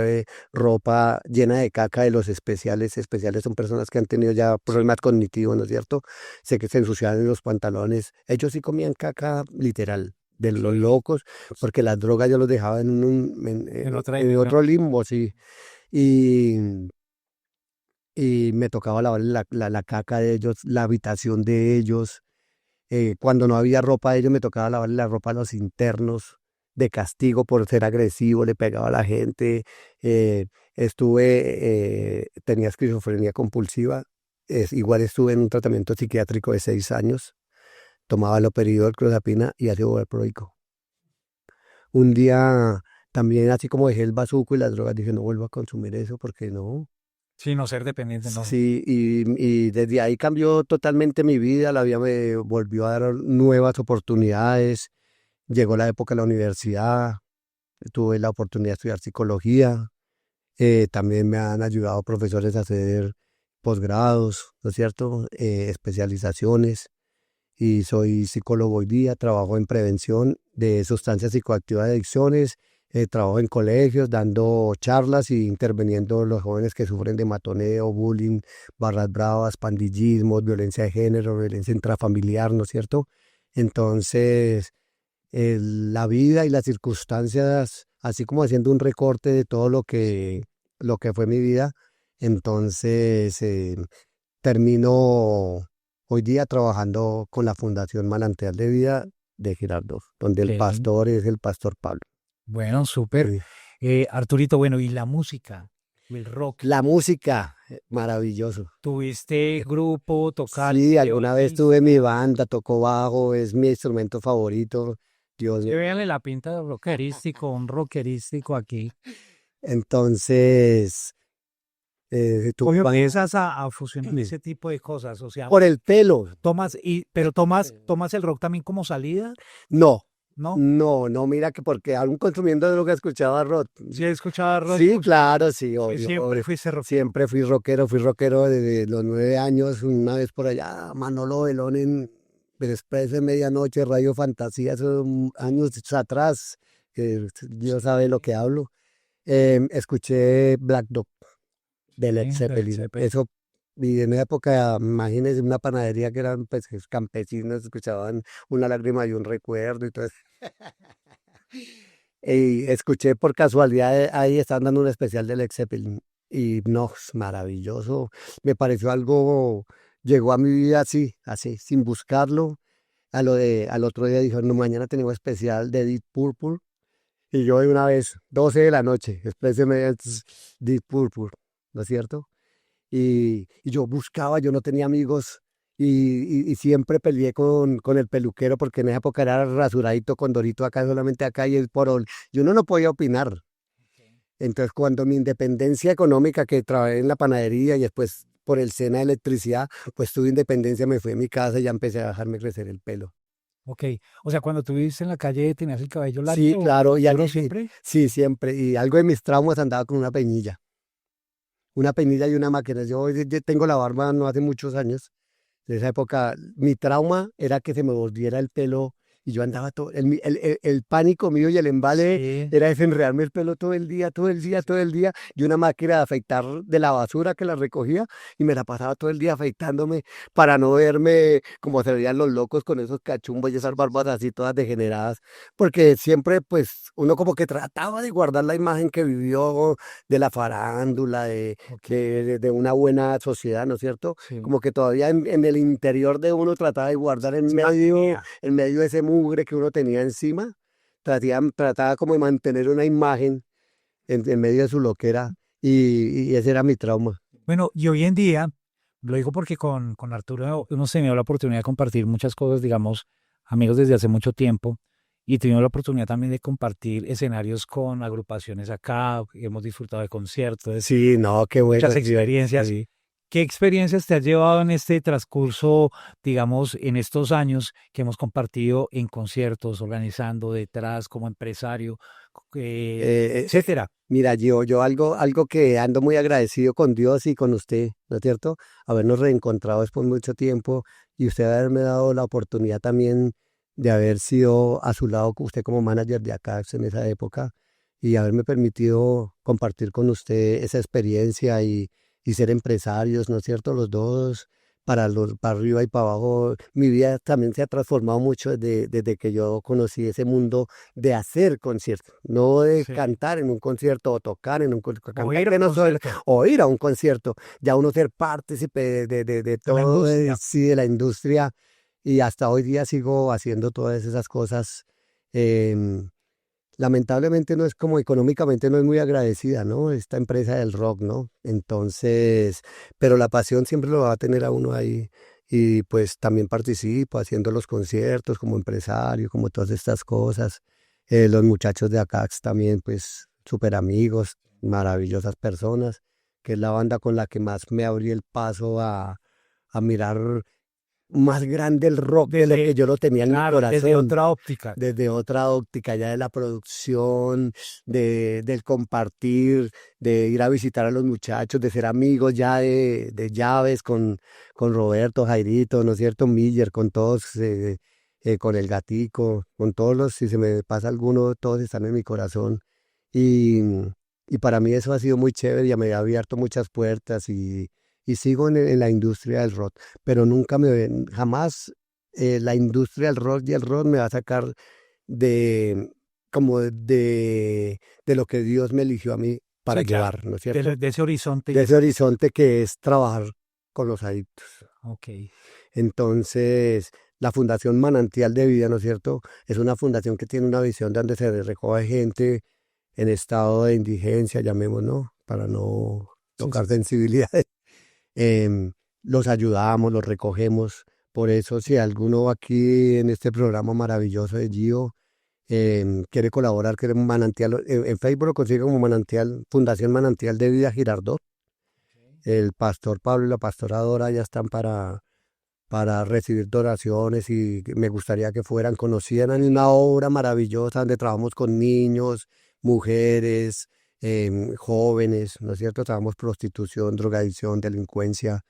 Speaker 2: ropa llena de caca de los especiales. Especiales son personas que han tenido ya problemas cognitivos, ¿no es cierto? Sé que se ensuciaban en los pantalones. Ellos sí comían caca literal, de los locos, porque las drogas yo los dejaba
Speaker 1: En otra
Speaker 2: en
Speaker 1: dimensión.
Speaker 2: otro limbo, sí. Y, y me tocaba lavar la caca de ellos, la habitación de ellos. Cuando no había ropa de ellos, me tocaba lavar la ropa a los internos de castigo por ser agresivo, le pegaba a la gente. eh, tenía esquizofrenia compulsiva. Igual estuve en un tratamiento psiquiátrico de 6 años. Tomaba loperidol, clozapina y ácido valproico. Un día también, así como dejé el bazuco y las drogas, dije, no vuelvo a consumir eso porque no.
Speaker 1: Sí, no ser dependiente, no.
Speaker 2: Sí, y desde ahí cambió totalmente mi vida, la vida me volvió a dar nuevas oportunidades, llegó la época de la universidad, tuve la oportunidad de estudiar psicología, también me han ayudado profesores a hacer posgrados, ¿no es cierto? Especializaciones, y soy psicólogo hoy día, trabajo en prevención de sustancias psicoactivas de adicciones, trabajo en colegios dando charlas y interviniendo los jóvenes que sufren de matoneo, bullying, barras bravas, pandillismo, violencia de género, violencia intrafamiliar, ¿no es cierto? Entonces, la vida y las circunstancias, así como haciendo un recorte de todo lo que fue mi vida, entonces termino hoy día trabajando con la Fundación Manantial de Vida de Girardot, donde el
Speaker 1: Ok.
Speaker 2: pastor es el pastor Pablo.
Speaker 1: Bueno, súper.
Speaker 2: Sí.
Speaker 1: Arturito, bueno, ¿y la música? ¿El rock?
Speaker 2: La música, maravilloso.
Speaker 1: ¿Tuviste grupo,
Speaker 2: Sí,
Speaker 1: tocaste,
Speaker 2: alguna vez tuve mi
Speaker 1: bajista?
Speaker 2: banda, tocó bajo, es mi instrumento favorito. Dios
Speaker 1: Que
Speaker 2: mío.
Speaker 1: véanle la pinta de rockerístico, un rockerístico aquí.
Speaker 2: Entonces,
Speaker 1: ¿Cómo
Speaker 2: tuve
Speaker 1: empiezas a fusionar ese tipo de cosas? O sea,
Speaker 2: por el pelo.
Speaker 1: pero tomas el rock también como salida,
Speaker 2: No,
Speaker 1: ¿no?
Speaker 2: no, mira que porque aún consumiendo droga escuchaba rock.
Speaker 1: Sí, he escuchado rock,
Speaker 2: Sí, claro, sí, obvio,
Speaker 1: siempre
Speaker 2: obvio.
Speaker 1: fuiste rockero.
Speaker 2: Siempre fui rockero desde los 9 años, una vez por allá, Manolo Velón en el Expreso de Medianoche, Radio Fantasía, esos años atrás, que Dios sabe lo que hablo. Escuché Black Dog de Led
Speaker 1: Sí, Led
Speaker 2: Zeppelin.
Speaker 1: Zeppelin.
Speaker 2: Eso, y en esa época, imagínense una panadería que eran pues, campesinos, escuchaban Una lágrima y un recuerdo y todo eso. Y escuché por casualidad, ahí estaban dando un especial de Led Zeppelin. Y no, es maravilloso. Me pareció algo, llegó a mi vida así, sin buscarlo. Al otro día dijo, no, mañana tenemos especial de Deep Purple. Y yo de una vez, 12 de la noche, expréseme Deep Purple, ¿no es cierto? Y yo buscaba, yo no tenía amigos y siempre peleé con el peluquero porque en esa época era rasuradito con Dorito acá, solamente acá y y uno no podía opinar. Entonces cuando mi independencia económica que trabajé en la panadería y después por el SENA de electricidad, pues tuve independencia, me fui a mi casa y ya empecé a dejarme crecer el pelo.
Speaker 1: Ok, o sea, cuando tú viviste en la calle tenías el cabello
Speaker 2: Sí,
Speaker 1: largo,
Speaker 2: claro,
Speaker 1: negro siempre.
Speaker 2: sí, siempre. Y algo de mis traumas andaba con una peinilla y una máquina. Yo tengo la barba no hace muchos años. De esa época, mi trauma era que se me volviera el pelo y yo andaba todo, el pánico mío y el embale
Speaker 1: Sí.
Speaker 2: era desenredarme el pelo todo el día, todo el día, todo el día, y una máquina de afeitar de la basura que la recogía y me la pasaba todo el día afeitándome para no verme como se veían los locos con esos cachumbos y esas barbas así todas degeneradas, porque siempre pues uno como que trataba de guardar la imagen que vivió de la farándula,
Speaker 1: Ok,
Speaker 2: de una buena sociedad, ¿no es cierto?
Speaker 1: sí.
Speaker 2: Como que todavía en el interior de uno trataba de guardar en medio de ese mugre que uno tenía encima, trataba como de mantener una imagen en medio de su loquera y ese era mi trauma.
Speaker 1: Bueno, y hoy en día, lo digo porque con Arturo hemos tenido la oportunidad de compartir muchas cosas, digamos, amigos desde hace mucho tiempo, y tuvimos la oportunidad también de compartir escenarios con agrupaciones acá, hemos disfrutado de conciertos,
Speaker 2: Sí, no, qué bueno.
Speaker 1: muchas experiencias.
Speaker 2: Sí.
Speaker 1: ¿Qué experiencias te has llevado en este transcurso, digamos, en estos años que hemos compartido en conciertos, organizando detrás como empresario,
Speaker 2: Eh, eh,
Speaker 1: etcétera?
Speaker 2: Mira, yo algo que ando muy agradecido con Dios y con usted, ¿no es cierto? Habernos reencontrado después de mucho tiempo y usted haberme dado la oportunidad también de haber sido a su lado, usted como manager de ACAX en esa época y haberme permitido compartir con usted esa experiencia y ser empresarios, ¿no es cierto? Los dos, para arriba y para abajo. Mi vida también se ha transformado mucho desde que yo conocí ese mundo de hacer conciertos, no de
Speaker 1: Sí.
Speaker 2: cantar en un concierto o tocar en un concierto, cantar
Speaker 1: Oír un
Speaker 2: que no soy,
Speaker 1: concierto
Speaker 2: o ir a un concierto, ya uno ser partícipe de
Speaker 1: de la
Speaker 2: todo,
Speaker 1: industria.
Speaker 2: sí, de la industria, y hasta hoy día sigo haciendo todas esas cosas. em, Lamentablemente no es como económicamente no es muy agradecida, ¿no? Esta empresa del rock, ¿no? Entonces, pero la pasión siempre lo va a tener a uno ahí y pues también participo haciendo los conciertos como empresario, como todas estas cosas. Los muchachos de Acax también, pues súper amigos, maravillosas personas, que es la banda con la que más me abrí el paso a mirar más grande el rock de lo que yo lo tenía en mi
Speaker 1: Claro, desde
Speaker 2: corazón.
Speaker 1: otra óptica.
Speaker 2: Desde otra óptica ya de la producción, del compartir, de ir a visitar a los muchachos, de ser amigos ya de llaves con Roberto, Jairito, ¿no es cierto? Miller, con todos, con el gatico, con todos los, si se me pasa alguno, todos están en mi corazón. Y, y para mí eso ha sido muy chévere, ya me ha abierto muchas puertas y sigo en la industria del rock, pero nunca jamás la industria del rock y el rock me va a sacar de, como de lo que Dios me eligió a mí para
Speaker 1: Sí, claro.
Speaker 2: llevar, ¿no es cierto?
Speaker 1: De ese horizonte.
Speaker 2: De ese horizonte que es trabajar con los adictos.
Speaker 1: Ok.
Speaker 2: Entonces, la Fundación Manantial de Vida, ¿no es cierto? Es una fundación que tiene una visión donde se recoge gente en estado de indigencia, llamémoslo, ¿no? Para no
Speaker 1: Sí,
Speaker 2: tocar sensibilidades. Em, los ayudamos, los recogemos. Por eso, si alguno aquí en este programa maravilloso de Gio quiere colaborar, quiere un manantial, en Facebook lo consigue como Manantial, Fundación Manantial de Vida Girardot. El pastor Pablo y la pastora Dora ya están para recibir donaciones y me gustaría que fueran, conocieran una obra maravillosa donde trabajamos con niños, mujeres, jóvenes, ¿no es cierto? Trabajamos prostitución, drogadicción, delincuencia.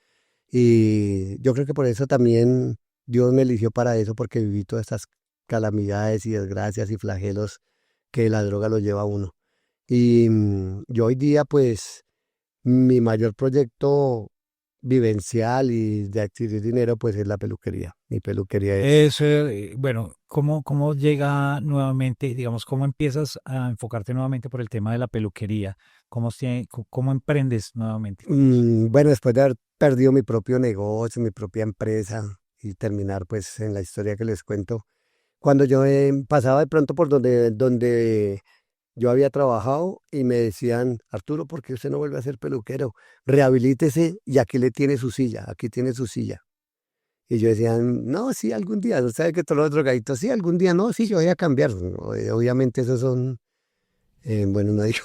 Speaker 2: Y yo creo que por eso también Dios me eligió para eso, porque viví todas estas calamidades y desgracias y flagelos que la droga lo lleva a uno. Y yo hoy día, pues, mi mayor proyecto vivencial y de adquirir dinero, pues es la peluquería. Mi peluquería es...
Speaker 1: Eso, bueno, ¿cómo llega nuevamente, digamos, cómo empiezas a enfocarte nuevamente por el tema de la peluquería? ¿Cómo emprendes nuevamente con eso?
Speaker 2: Bueno, después de haber perdido mi propio negocio, mi propia empresa y terminar pues en la historia que les cuento, cuando yo pasaba de pronto por donde yo había trabajado y me decían, Arturo, ¿por qué usted no vuelve a ser peluquero? Rehabilítese y aquí le tiene su silla, aquí tiene su silla. Y yo decía, no, sí, algún día, ¿no sabe que todos los drogaditos? Sí, algún día, no, sí, yo voy a cambiar. Obviamente esos son, bueno, no digo,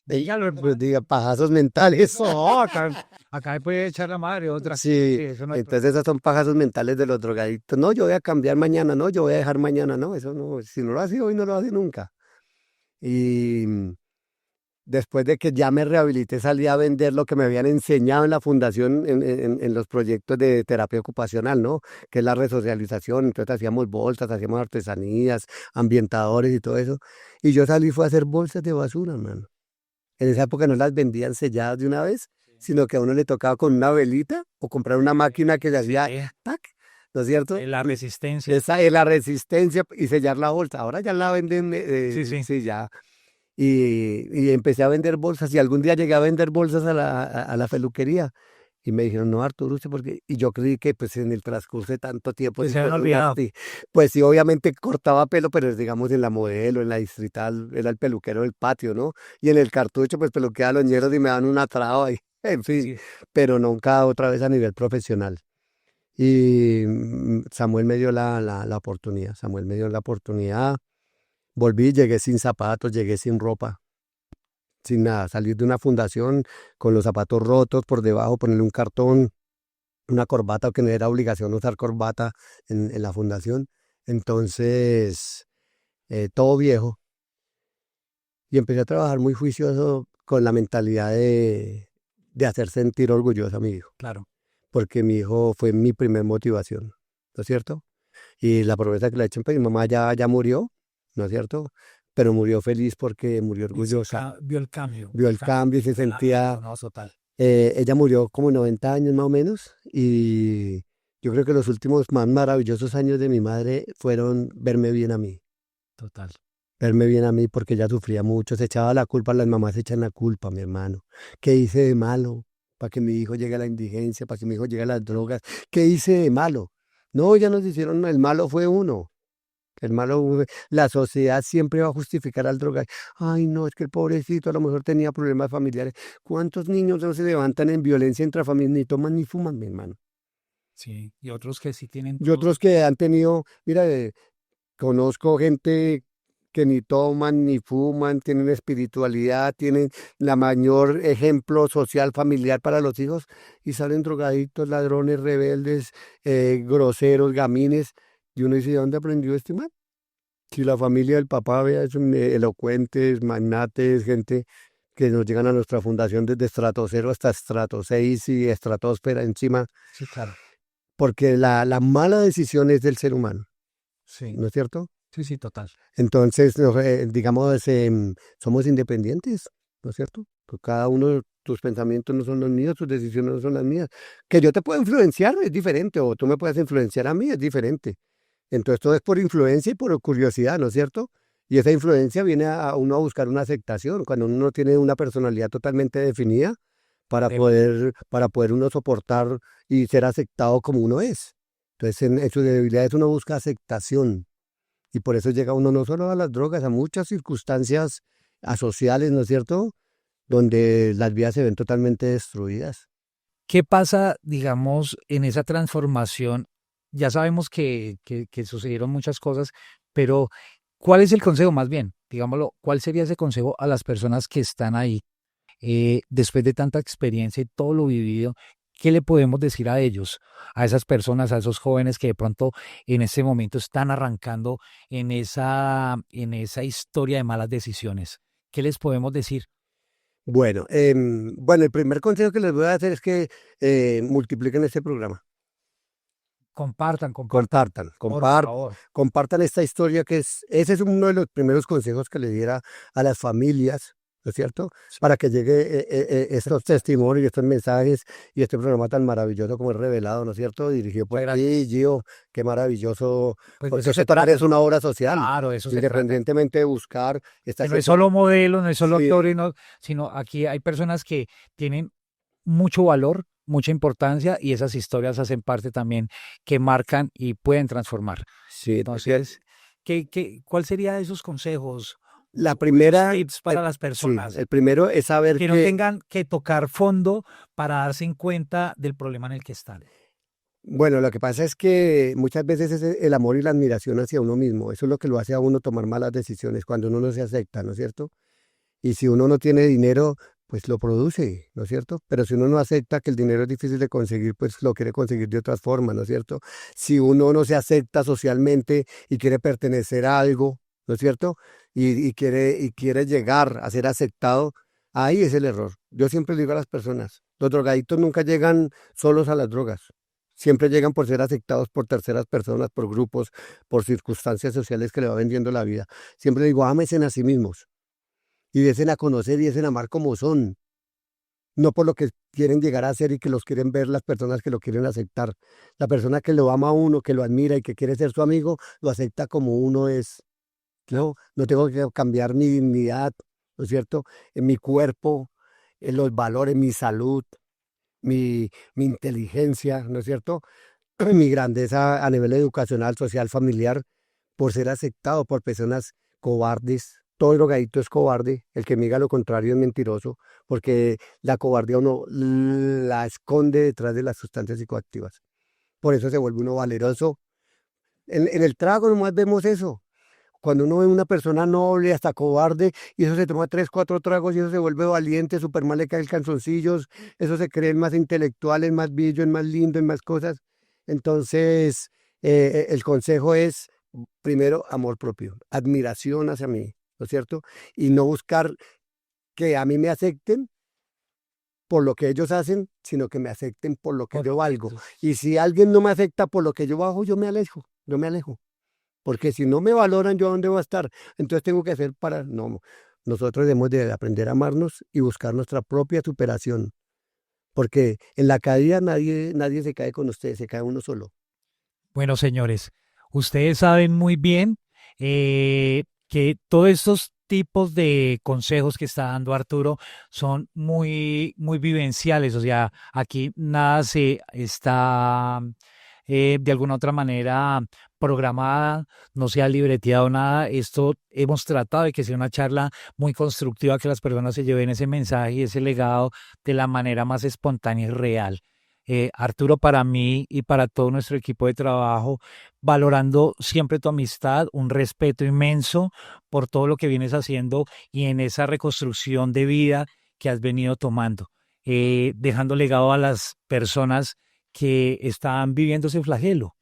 Speaker 1: Dígalo,
Speaker 2: pues diga, pajazos mentales.
Speaker 1: no, acá puede echar la madre otra. Sí,
Speaker 2: Sí,
Speaker 1: eso no hay
Speaker 2: entonces
Speaker 1: problema.
Speaker 2: esos son pajazos mentales de los drogaditos. No, yo voy a cambiar mañana, no, yo voy a dejar mañana, no, eso no, si no lo hace hoy, no lo hace nunca. Y después de que ya me rehabilité, salí a vender lo que me habían enseñado en la fundación, en los proyectos de terapia ocupacional, ¿no? Que es la resocialización. Entonces hacíamos bolsas, hacíamos artesanías, ambientadores y todo eso. Y yo salí fue a hacer bolsas de basura, hermano. En esa época no las vendían selladas de una vez, sino que a uno le tocaba con una velita o comprar una máquina que le hacía
Speaker 1: Sí,
Speaker 2: ¡tac! ¿No es cierto?
Speaker 1: la resistencia.
Speaker 2: Esa es la resistencia y sellar la bolsa. Ahora ya la venden,
Speaker 1: Sí, sí.
Speaker 2: sí, ya. Y empecé a vender bolsas y algún día llegué a vender bolsas a la peluquería. Y me dijeron, no, Arturo, ¿usted por qué? Y yo creí que pues en el transcurso de tanto tiempo,
Speaker 1: Se habían olvidado.
Speaker 2: pues sí, obviamente cortaba pelo, pero digamos en la modelo, en la distrital, era el peluquero del patio, ¿no? Y en el cartucho, pues peluqueaba a los ñeros y me dan una traba y, en fin,
Speaker 1: Sí,
Speaker 2: pero nunca otra vez a nivel profesional. Y Samuel me dio la oportunidad, Samuel me dio la oportunidad. Volví, llegué sin zapatos, llegué sin ropa, sin nada, salir de una fundación con los zapatos rotos por debajo, ponerle un cartón, una corbata, que no era obligación usar corbata en la fundación. Entonces, todo viejo. Y empecé a trabajar muy juicioso con la mentalidad de hacer sentir orgulloso a mi hijo,
Speaker 1: claro.
Speaker 2: porque mi hijo fue mi primer motivación, ¿no es cierto? Y la promesa que le he hecho, pues mi mamá ya murió, ¿no es cierto? Pero murió feliz porque murió
Speaker 1: Y se
Speaker 2: orgullosa.
Speaker 1: vio el cambio,
Speaker 2: Vio el cambio y se
Speaker 1: claro,
Speaker 2: sentía,
Speaker 1: no, total,
Speaker 2: ella murió como 90 años más o menos y yo creo que los últimos más maravillosos años de mi madre fueron verme bien a mí,
Speaker 1: total.
Speaker 2: verme bien a mí porque ella sufría mucho, se echaba la culpa, las mamás se echan la culpa, mi hermano. ¿Qué hice de malo para que mi hijo llegue a la indigencia, para que mi hijo llegue a las drogas? ¿Qué hice de malo? No, ya nos hicieron, el malo fue uno. El malo, la sociedad siempre va a justificar al drogadicto. Ay, no, es que el pobrecito a lo mejor tenía problemas familiares. ¿Cuántos niños no se levantan en violencia intrafamiliar, ni toman ni fuman, mi hermano?
Speaker 1: Sí, y otros que sí tienen
Speaker 2: Y
Speaker 1: todo.
Speaker 2: otros que han tenido, mira, conozco gente que ni toman, ni fuman, tienen espiritualidad, tienen la mayor ejemplo social, familiar para los hijos, y salen drogaditos, ladrones, rebeldes, groseros, gamines, y uno dice, ¿de dónde aprendió este man? Si la familia del papá, vea, son elocuentes, magnates, gente que nos llegan a nuestra fundación desde estrato cero hasta estrato 6 y estratosfera encima,
Speaker 1: Sí, claro.
Speaker 2: porque la mala decisión es del ser humano,
Speaker 1: Sí,
Speaker 2: ¿no es cierto?
Speaker 1: sí, sí, total.
Speaker 2: Entonces, digamos, somos independientes, ¿no es cierto? Pues cada uno, tus pensamientos no son los míos, tus decisiones no son las mías. Que yo te puedo influenciar es diferente, o tú me puedes influenciar a mí es diferente. Entonces, todo es por influencia y por curiosidad, ¿no es cierto? Y esa influencia viene a uno a buscar una aceptación, cuando uno no tiene una personalidad totalmente definida
Speaker 1: De-
Speaker 2: para poder uno soportar y ser aceptado como uno es. Entonces, en sus debilidades uno busca aceptación. Y por eso llega uno no solo a las drogas, a muchas circunstancias asociales, ¿no es cierto? Donde las vidas se ven totalmente destruidas.
Speaker 1: ¿Qué pasa, digamos, en esa transformación? Ya sabemos que sucedieron muchas cosas, pero ¿cuál es el consejo más bien? Digámoslo, ¿cuál sería ese consejo a las personas que están ahí después de tanta experiencia y todo lo vivido? ¿Qué le podemos decir a ellos, a esas personas, a esos jóvenes que de pronto en este momento están arrancando en esa historia de malas decisiones? ¿Qué les podemos decir?
Speaker 2: Bueno, el primer consejo que les voy a hacer es que multipliquen este programa.
Speaker 1: Compartan, compartan,
Speaker 2: Compartan,
Speaker 1: por favor.
Speaker 2: compartan esta historia ese es uno de los primeros consejos que le diera a las familias, ¿no es cierto? Para que llegue estos testimonios, estos mensajes y este programa tan maravilloso como es Revelado, ¿no es cierto? Dirigido por
Speaker 1: Muchas gracias.
Speaker 2: ti, Gio, qué maravilloso,
Speaker 1: Pues de
Speaker 2: porque
Speaker 1: eso
Speaker 2: eso
Speaker 1: se
Speaker 2: también es
Speaker 1: trata.
Speaker 2: una obra social,
Speaker 1: Claro, de eso se trata.
Speaker 2: independientemente de buscar
Speaker 1: Que
Speaker 2: estas
Speaker 1: no es solo
Speaker 2: personas.
Speaker 1: modelo, no es solo
Speaker 2: Sí,
Speaker 1: actores, no, sino aquí hay personas que tienen mucho valor, mucha importancia y esas historias hacen parte también que marcan y pueden transformar.
Speaker 2: sí,
Speaker 1: Entonces, ¿cuál sería esos consejos,
Speaker 2: la
Speaker 1: esos
Speaker 2: primera,
Speaker 1: tips para las
Speaker 2: sí,
Speaker 1: personas
Speaker 2: el primero es saber
Speaker 1: que no
Speaker 2: que
Speaker 1: tengan que tocar fondo para darse en cuenta del problema en el que están?
Speaker 2: bueno, lo que pasa es que muchas veces es el amor y la admiración hacia uno mismo. Eso es lo que lo hace a uno tomar malas decisiones cuando uno no se acepta, ¿no es cierto? Y si uno no tiene dinero, pues lo produce, ¿no es cierto? Pero si uno no acepta que el dinero es difícil de conseguir, pues lo quiere conseguir de otras formas, ¿no es cierto? Si uno no se acepta socialmente y quiere pertenecer a algo, ¿no es cierto? Y quiere llegar a ser aceptado, ahí es el error. Yo siempre digo a las personas, los drogadictos nunca llegan solos a las drogas. Siempre llegan por ser aceptados por terceras personas, por grupos, por circunstancias sociales que le va vendiendo la vida. Siempre digo, ámense a sí mismos y desen a conocer y desen a amar como son, no por lo que quieren llegar a ser y que los quieren ver las personas que lo quieren aceptar. La persona que lo ama a uno, que lo admira y que quiere ser su amigo, lo acepta como uno es. No, no tengo que cambiar mi dignidad, ¿no es cierto? En mi cuerpo, en los valores, mi salud, mi inteligencia, ¿no es cierto? Mi grandeza a nivel educacional, social, familiar, por ser aceptado por personas cobardes. Todo drogadito es cobarde, el que me diga lo contrario es mentiroso, porque la cobardía uno la esconde detrás de las sustancias psicoactivas. Por eso se vuelve uno valeroso. En el trago nomás vemos eso. Cuando uno ve una persona noble, hasta cobarde, y eso se toma 3, 4 tragos y eso se vuelve valiente, súper mal le cae el calzoncillos, eso se creen más intelectuales, más bello, en más lindo, en más cosas. Entonces, el consejo es, primero, amor propio, admiración hacia mí, ¿no es cierto? Y no buscar que a mí me acepten por lo que ellos hacen, sino que me acepten por lo que
Speaker 1: Por
Speaker 2: yo
Speaker 1: lo que
Speaker 2: valgo. Y si alguien no me acepta por lo que yo bajo, yo me alejo, yo me alejo. Porque si no me valoran, ¿yo dónde voy a estar? Entonces tengo que hacer para... No, nosotros debemos de aprender a amarnos y buscar nuestra propia superación. Porque en la caída nadie se cae con ustedes, se cae uno solo.
Speaker 1: Bueno, señores, ustedes saben muy bien que todos estos tipos de consejos que está dando Arturo son muy, muy vivenciales. O sea, aquí nada se está de alguna otra manera programada, no se ha libreteado nada. Esto hemos tratado de que sea una charla muy constructiva, que las personas se lleven ese mensaje y ese legado de la manera más espontánea y real. Arturo, para mí y para todo nuestro equipo de trabajo, valorando siempre tu amistad, un respeto inmenso por todo lo que vienes haciendo y en esa reconstrucción de vida que has venido tomando, dejando legado a las personas que están viviendo ese flagelo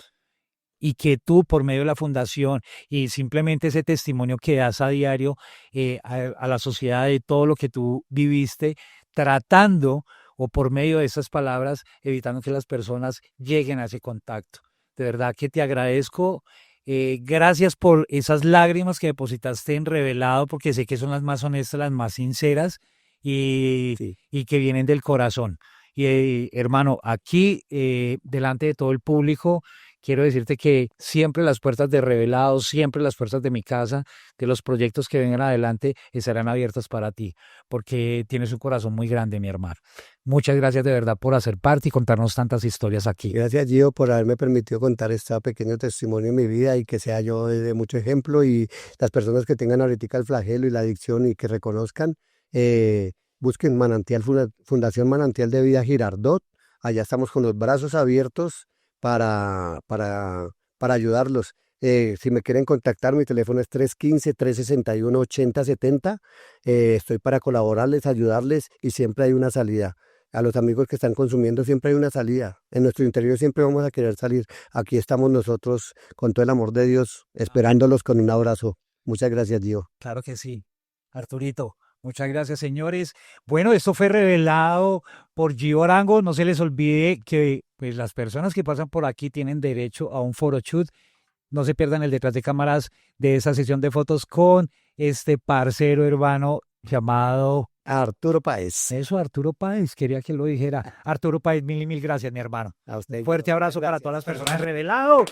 Speaker 1: y que tú por medio de la fundación y simplemente ese testimonio que das a diario a la sociedad de todo lo que tú viviste, tratando o por medio de esas palabras, evitando que las personas lleguen a ese contacto. De verdad que te agradezco. Gracias por esas lágrimas que depositaste en Revelado, porque sé que son las más honestas, las más sinceras
Speaker 2: Sí.
Speaker 1: y que vienen del corazón. Y hermano, aquí, delante de todo el público, quiero decirte que siempre las puertas de Revelados, siempre las puertas de mi casa, de los proyectos que vengan adelante, estarán abiertas para ti, porque tienes un corazón muy grande, mi hermano. Muchas gracias de verdad por hacer parte y contarnos tantas historias aquí.
Speaker 2: Gracias, Gio, por haberme permitido contar este pequeño testimonio en mi vida y que sea yo de mucho ejemplo. Y las personas que tengan ahorita el flagelo y la adicción y que reconozcan, busquen Fundación Manantial de Vida Girardot. Allá estamos con los brazos abiertos para ayudarlos. Si me quieren contactar, mi teléfono es 315-361-8070. Estoy para colaborarles, ayudarles y siempre hay una salida. A los amigos que están consumiendo siempre hay una salida. En nuestro interior siempre vamos a querer salir. Aquí estamos nosotros con todo el amor de Dios, esperándolos con un abrazo. Muchas gracias, Gio.
Speaker 1: Claro que sí, Arturito. Muchas gracias, señores. Bueno, esto fue revelado por Gio Arango. No se les olvide que pues, las personas que pasan por aquí tienen derecho a un photoshoot. No se pierdan el detrás de cámaras de esa sesión de fotos con este parcero hermano llamado
Speaker 2: Arturo Páez.
Speaker 1: eso, Arturo Páez. Quería que lo dijera. Arturo Páez, mil y mil gracias, mi hermano.
Speaker 2: A usted.
Speaker 1: Fuerte abrazo para todas las personas de Revelado,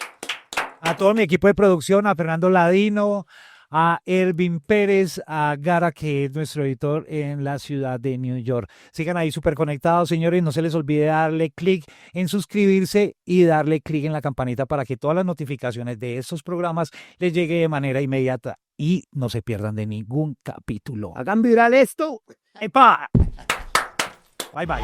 Speaker 1: a todo mi equipo de producción, a Fernando Ladino, a Ervin Pérez, a Gara, que es nuestro editor en la ciudad de New York. Sigan ahí súper conectados, señores. No se les olvide darle clic en suscribirse y darle clic en la campanita para que todas las notificaciones de estos programas les llegue de manera inmediata y no se pierdan de ningún capítulo.
Speaker 2: Hagan viral esto.
Speaker 1: ¡Epa! Bye, bye.